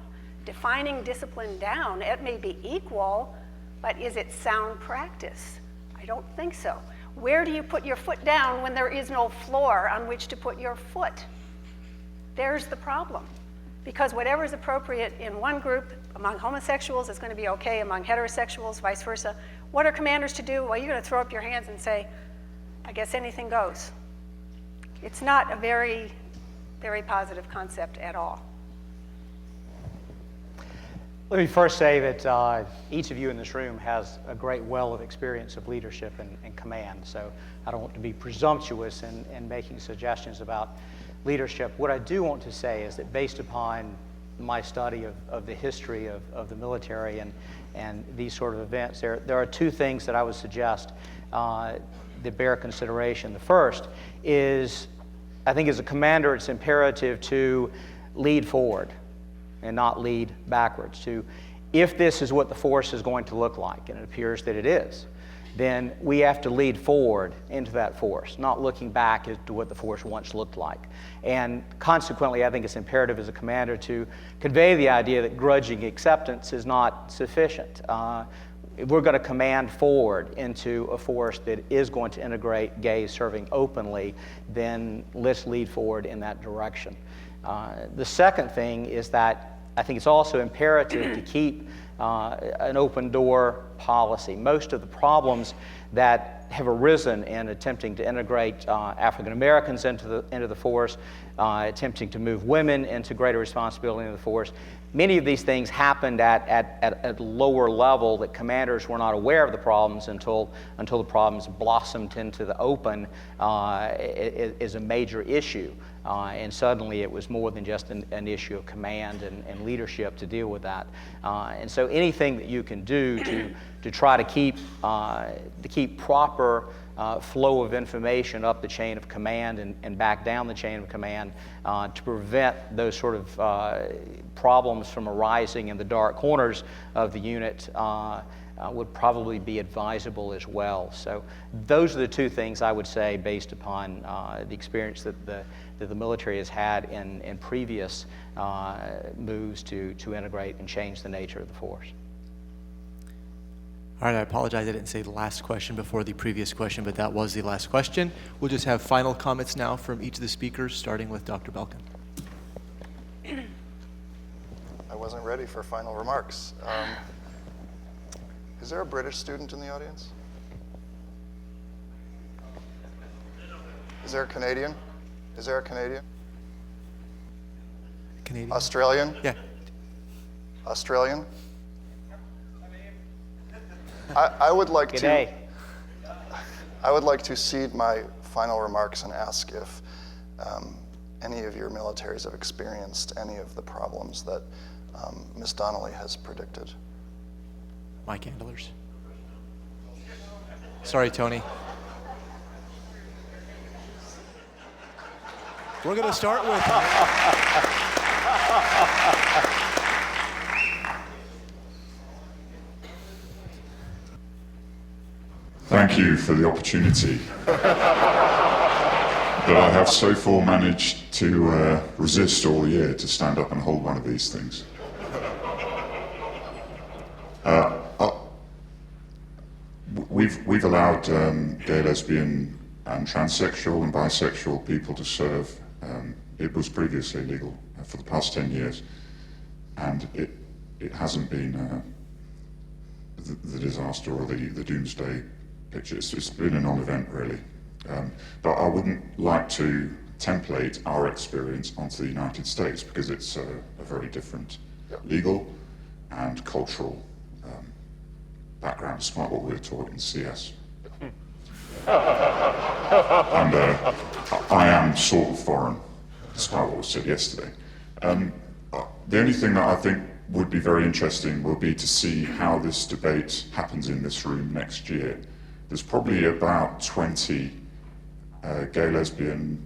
[SPEAKER 3] defining discipline down, it may be equal, but is it sound practice? I don't think so. Where do you put your foot down when there is no floor on which to put your foot? There's the problem. Because whatever is appropriate in one group among homosexuals is going to be okay among heterosexuals, vice versa. What are commanders to do? Well, you're going to throw up your hands and say, I guess anything goes. It's not a very, very positive concept at all.
[SPEAKER 4] Let me first say that each of you in this room has a great well of experience of leadership and command, so I don't want to be presumptuous in making suggestions about leadership. What I do want to say is that based upon my study of the history of the military and these sort of events, there are two things that I would suggest that bear consideration. The first is, I think as a commander, it's imperative to lead forward and not lead backwards. If this is what the force is going to look like, and it appears that it is, then we have to lead forward into that force, not looking back as to what the force once looked like. And consequently, I think it's imperative as a commander to convey the idea that grudging acceptance is not sufficient. If we're going to command forward into a force that is going to integrate gays serving openly, then let's lead forward in that direction. The second thing is that I think it's also imperative to keep an open door policy. Most of the problems that have arisen in attempting to integrate African Americans into the force, attempting to move women into greater responsibility in the force, many of these things happened at lower level that commanders were not aware of the problems until the problems blossomed into the open is a major issue. And suddenly it was more than just an issue of command and leadership to deal with that. And so anything that you can do to try to keep proper flow of information up the chain of command and back down the chain of command to prevent those sort of problems from arising in the dark corners of the unit would probably be advisable as well. So those are the two things I would say based upon the experience that the military has had in previous moves to integrate and change the nature of the force.
[SPEAKER 1] All right, I apologize I didn't say the last question before the previous question, but that was the last question. We'll just have final comments now from each of the speakers, starting with Dr. Belkin.
[SPEAKER 2] I wasn't ready for final remarks. Is there a British student in the audience? Is there a Canadian? Is there a Canadian?
[SPEAKER 1] Canadian?
[SPEAKER 2] Australian?
[SPEAKER 1] Yeah.
[SPEAKER 2] Australian? I would like
[SPEAKER 4] G'day.
[SPEAKER 2] to cede my final remarks and ask if any of your militaries have experienced any of the problems that Ms. Donnelly has predicted.
[SPEAKER 1] Mike Handlers. Sorry, Tony. We're going to start with...
[SPEAKER 6] Thank you for the opportunity. But I have so far managed to resist all year to stand up and hold one of these things. We've allowed gay, lesbian, and transsexual and bisexual people to serve. It was previously illegal for the past 10 years, and it hasn't been the disaster or the doomsday picture. It's been a non-event, really. But I wouldn't like to template our experience onto the United States because it's a very different legal and cultural background, despite what we were taught in CS. And I am sort of foreign, despite what was said yesterday. The only thing that I think would be very interesting will be to see how this debate happens in this room next year. There's probably about 20 gay, lesbian,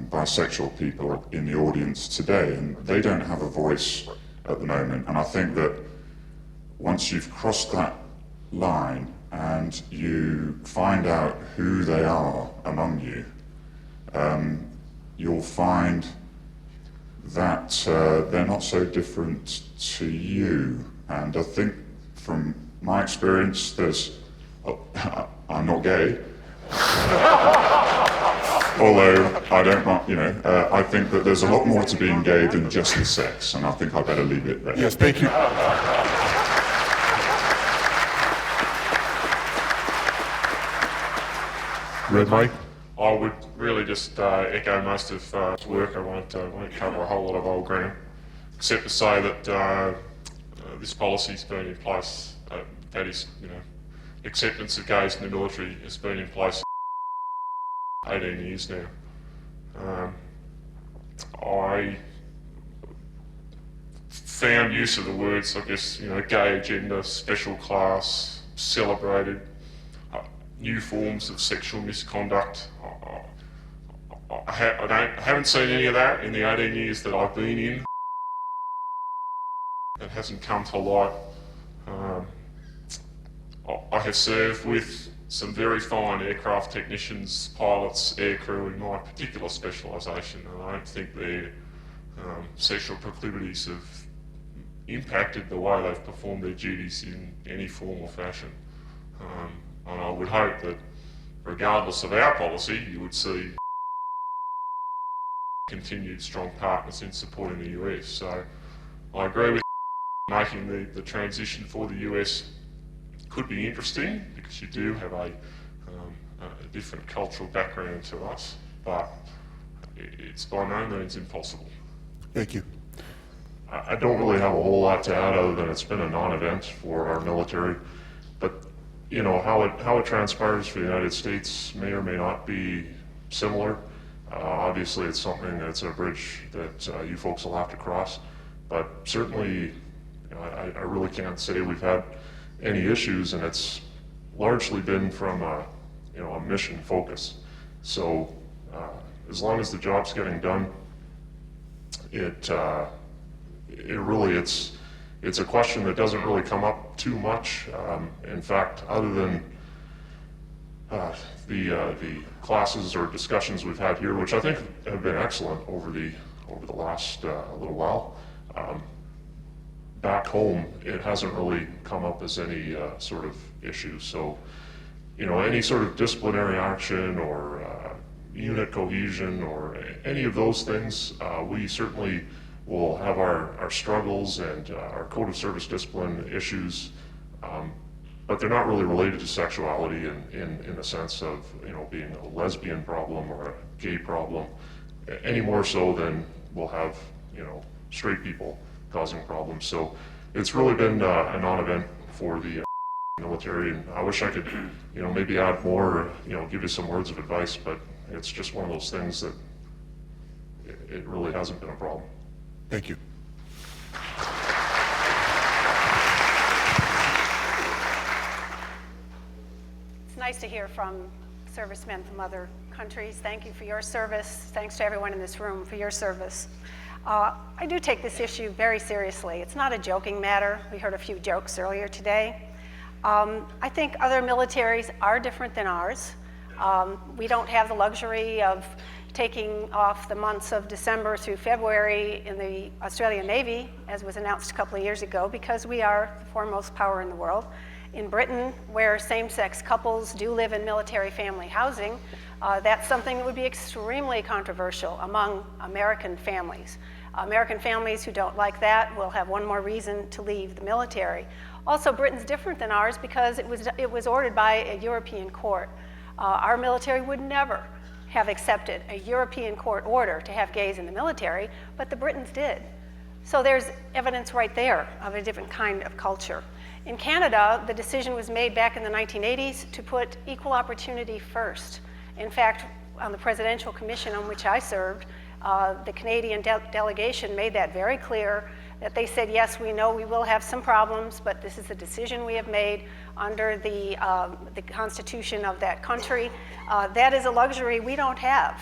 [SPEAKER 6] bisexual people in the audience today, and they don't have a voice at the moment. And I think that once you've crossed that line and you find out who they are among you, you'll find that they're not so different to you. And I think from my experience, I'm not gay, although I don't want, I think that there's a lot more to being gay than just the sex, and I think I better leave it there. Yes, thank you. Red Mike?
[SPEAKER 5] I would really just echo most of work. I won't cover a whole lot of old ground, except to say that this policy's been in place. That is, acceptance of gays in the military has been in place 18 years now. I found use of the words, I guess, gay agenda, special class, celebrated, new forms of sexual misconduct. I haven't seen any of that in the 18 years that I've been in. It hasn't come to light. I have served with some very fine aircraft technicians, pilots, aircrew in my particular specialisation, and I don't think their sexual proclivities have impacted the way they've performed their duties in any form or fashion. And I would hope that regardless of our policy, you would see continued strong partners in supporting the US. So I agree with making the transition for the US could be interesting because you do have a different cultural background to us, but it's by no means impossible.
[SPEAKER 6] Thank you.
[SPEAKER 5] I don't really have a whole lot to add other than it's been a non-event for our military, but you know how it transpires for the United States may or may not be similar. Obviously, it's something that's a bridge that you folks will have to cross, but certainly, you know, I really can't say we've had any issues, and it's largely been from a mission focus. So as long as the job's getting done, it's a question that doesn't really come up too much. In fact, other than the classes or discussions we've had here, which I think have been excellent over the last little while, back home it hasn't really come up as any sort of issue. So, you know, any sort of disciplinary action or unit cohesion or any of those things, we certainly will have our struggles and our code of service discipline issues, but they're not really related to sexuality in the sense of, you know, being a lesbian problem or a gay problem, any more so than we'll have, you know, straight people causing problems. So it's really been a non-event for the military, and I wish I could, you know, maybe add more, or, you know, give you some words of advice, but it's just one of those things that it really hasn't been a problem.
[SPEAKER 6] Thank you.
[SPEAKER 3] It's nice to hear from servicemen from other countries. Thank you for your service. Thanks to everyone in this room for your service. I do take this issue very seriously. It's not a joking matter. We heard a few jokes earlier today. I think other militaries are different than ours. We don't have the luxury of taking off the months of December through February in the Australian Navy, as was announced a couple of years ago, because we are the foremost power in the world. In Britain, where same-sex couples do live in military family housing, that's something that would be extremely controversial among American families. American families who don't like that will have one more reason to leave the military. Also, Britain's different than ours because it was ordered by a European court. Our military would never have accepted a European court order to have gays in the military, but the Britons did. So there's evidence right there of a different kind of culture. In Canada, the decision was made back in the 1980s to put equal opportunity first. In fact, on the Presidential Commission on which I served, the Canadian delegation made that very clear, that they said, yes, we know we will have some problems, but this is the decision we have made under the constitution of that country. That is a luxury we don't have.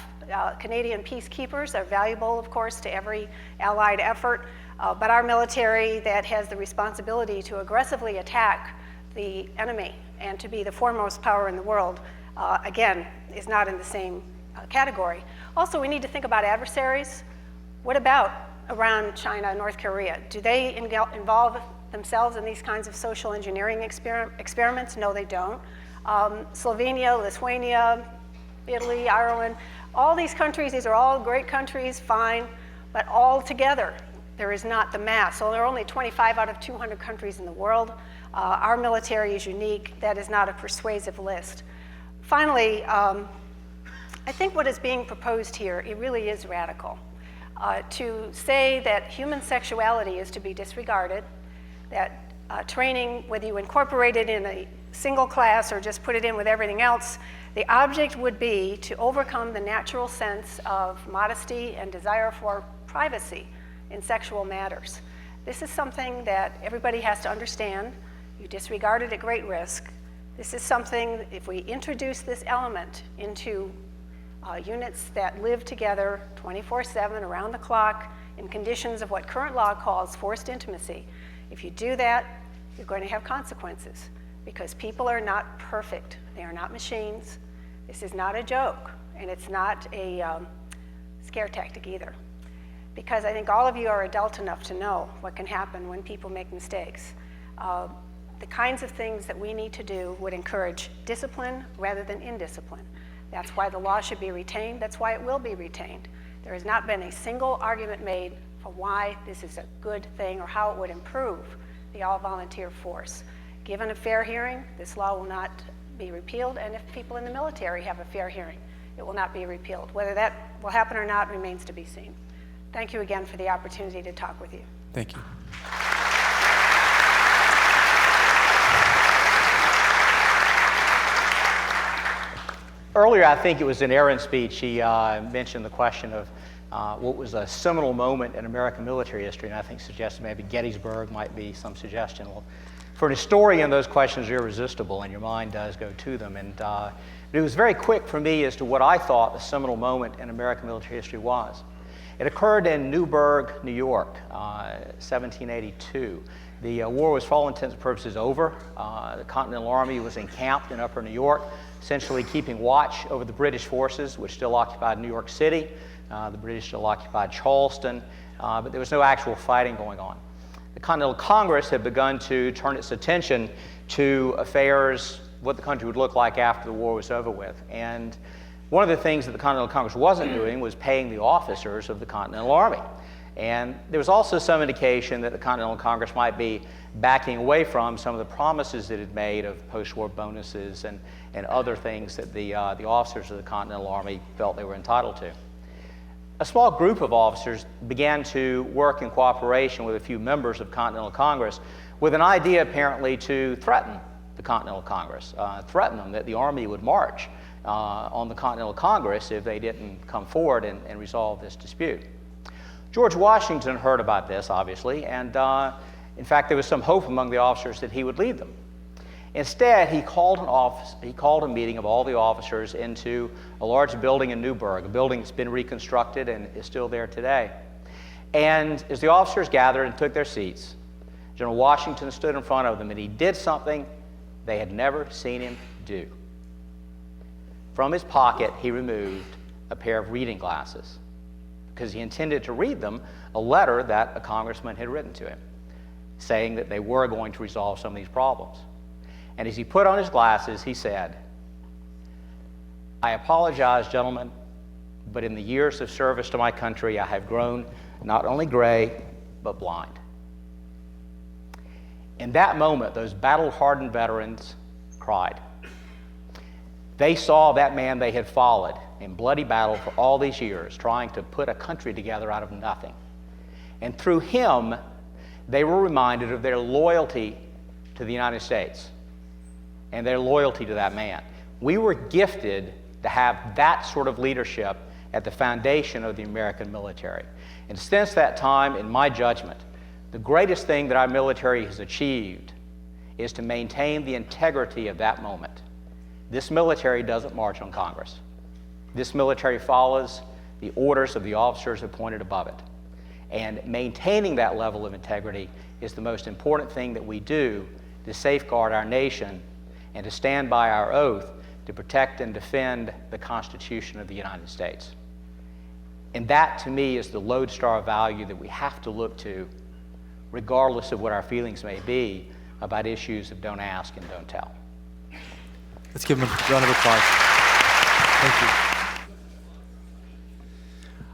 [SPEAKER 3] Canadian peacekeepers are valuable, of course, to every allied effort, but our military that has the responsibility to aggressively attack the enemy and to be the foremost power in the world, again, is not in the same category. Also, we need to think about adversaries. What about around China and North Korea? Do they involve themselves in these kinds of social engineering experiments? No, they don't. Slovenia, Lithuania, Italy, Ireland, all these countries, these are all great countries, fine, but all together, there is not the mass. So there are only 25 out of 200 countries in the world. Our military is unique. That is not a persuasive list. Finally, I think what is being proposed here, it really is radical. To say that human sexuality is to be disregarded, that training, whether you incorporate it in a single class or just put it in with everything else, the object would be to overcome the natural sense of modesty and desire for privacy in sexual matters. This is something that everybody has to understand. You disregard it at great risk. This is something, if we introduce this element into units that live together 24/7 around the clock in conditions of what current law calls forced intimacy, if you do that, you're going to have consequences because people are not perfect. They are not machines. This is not a joke, and it's not a scare tactic either. Because I think all of you are adult enough to know what can happen when people make mistakes. The kinds of things that we need to do would encourage discipline rather than indiscipline. That's why the law should be retained. That's why it will be retained. There has not been a single argument made for why this is a good thing or how it would improve the all-volunteer force. Given a fair hearing, this law will not be repealed, and if people in the military have a fair hearing, it will not be repealed. Whether that will happen or not remains to be seen. Thank you again for the opportunity to talk with you.
[SPEAKER 1] Thank you.
[SPEAKER 4] Earlier, I think it was in Aaron's speech, he mentioned the question of what was a seminal moment in American military history, and I think suggested maybe Gettysburg might be some suggestion. Well, for an historian, those questions are irresistible, and your mind does go to them. And it was very quick for me as to what I thought the seminal moment in American military history was. It occurred in Newburgh, New York, 1782. The war was, for all intents and purposes, over. The Continental Army was encamped in upper New York, essentially keeping watch over the British forces, which still occupied New York City. The British still occupied Charleston, but there was no actual fighting going on. The Continental Congress had begun to turn its attention to affairs, what the country would look like after the war was over with. And one of the things that the Continental Congress wasn't doing was paying the officers of the Continental Army. And there was also some indication that the Continental Congress might be backing away from some of the promises it had made of post-war bonuses and other things that the officers of the Continental Army felt they were entitled to. A small group of officers began to work in cooperation with a few members of Continental Congress with an idea apparently to threaten the Continental Congress, threaten them that the Army would march on the Continental Congress if they didn't come forward and resolve this dispute. George Washington heard about this, obviously, and in fact there was some hope among the officers that he would lead them. Instead, he called a meeting of all the officers into a large building in Newburgh, a building that's been reconstructed and is still there today. And as the officers gathered and took their seats, General Washington stood in front of them and he did something they had never seen him do. From his pocket, he removed a pair of reading glasses because he intended to read them a letter that a congressman had written to him, saying that they were going to resolve some of these problems. And as he put on his glasses, he said, "I apologize, gentlemen, but in the years of service to my country, I have grown not only gray, but blind." In that moment, those battle-hardened veterans cried. They saw that man they had followed in bloody battle for all these years, trying to put a country together out of nothing. And through him, they were reminded of their loyalty to the United States and their loyalty to that man. We were gifted to have that sort of leadership at the foundation of the American military. And since that time, in my judgment, the greatest thing that our military has achieved is to maintain the integrity of that moment. This military doesn't march on Congress. This military follows the orders of the officers appointed above it. And maintaining that level of integrity is the most important thing that we do to safeguard our nation and to stand by our oath to protect and defend the Constitution of the United States. And that, to me, is the lodestar value that we have to look to, regardless of what our feelings may be about issues of don't ask and don't tell.
[SPEAKER 1] Let's give him a round of applause. Thank you.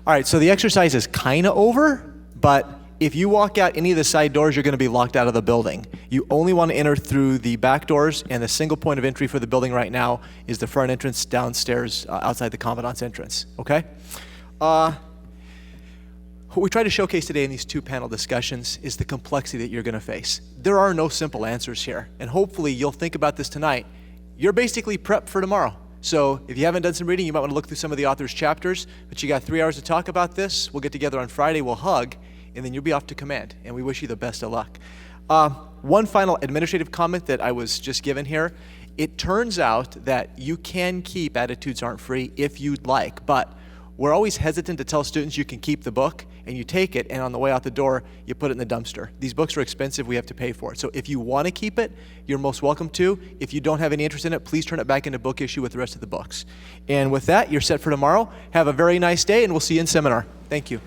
[SPEAKER 1] All right, so the exercise is kind of over, but if you walk out any of the side doors, you're going to be locked out of the building. You only want to enter through the back doors, and the single point of entry for the building right now is the front entrance downstairs outside the Commandant's entrance, okay? What we try to showcase today in these two panel discussions is the complexity that you're going to face. There are no simple answers here, and hopefully you'll think about this tonight. You're basically prepped for tomorrow. So if you haven't done some reading, you might want to look through some of the author's chapters, but you got 3 hours to talk about this. We'll get together on Friday, we'll hug, and then you'll be off to command, and we wish you the best of luck. One final administrative comment that I was just given here. It turns out that you can keep Attitudes Aren't Free if you'd like, but we're always hesitant to tell students you can keep the book, and you take it, and on the way out the door, you put it in the dumpster. These books are expensive, we have to pay for it. So if you want to keep it, you're most welcome to. If you don't have any interest in it, please turn it back into book issue with the rest of the books. And with that, you're set for tomorrow. Have a very nice day, and we'll see you in seminar. Thank you.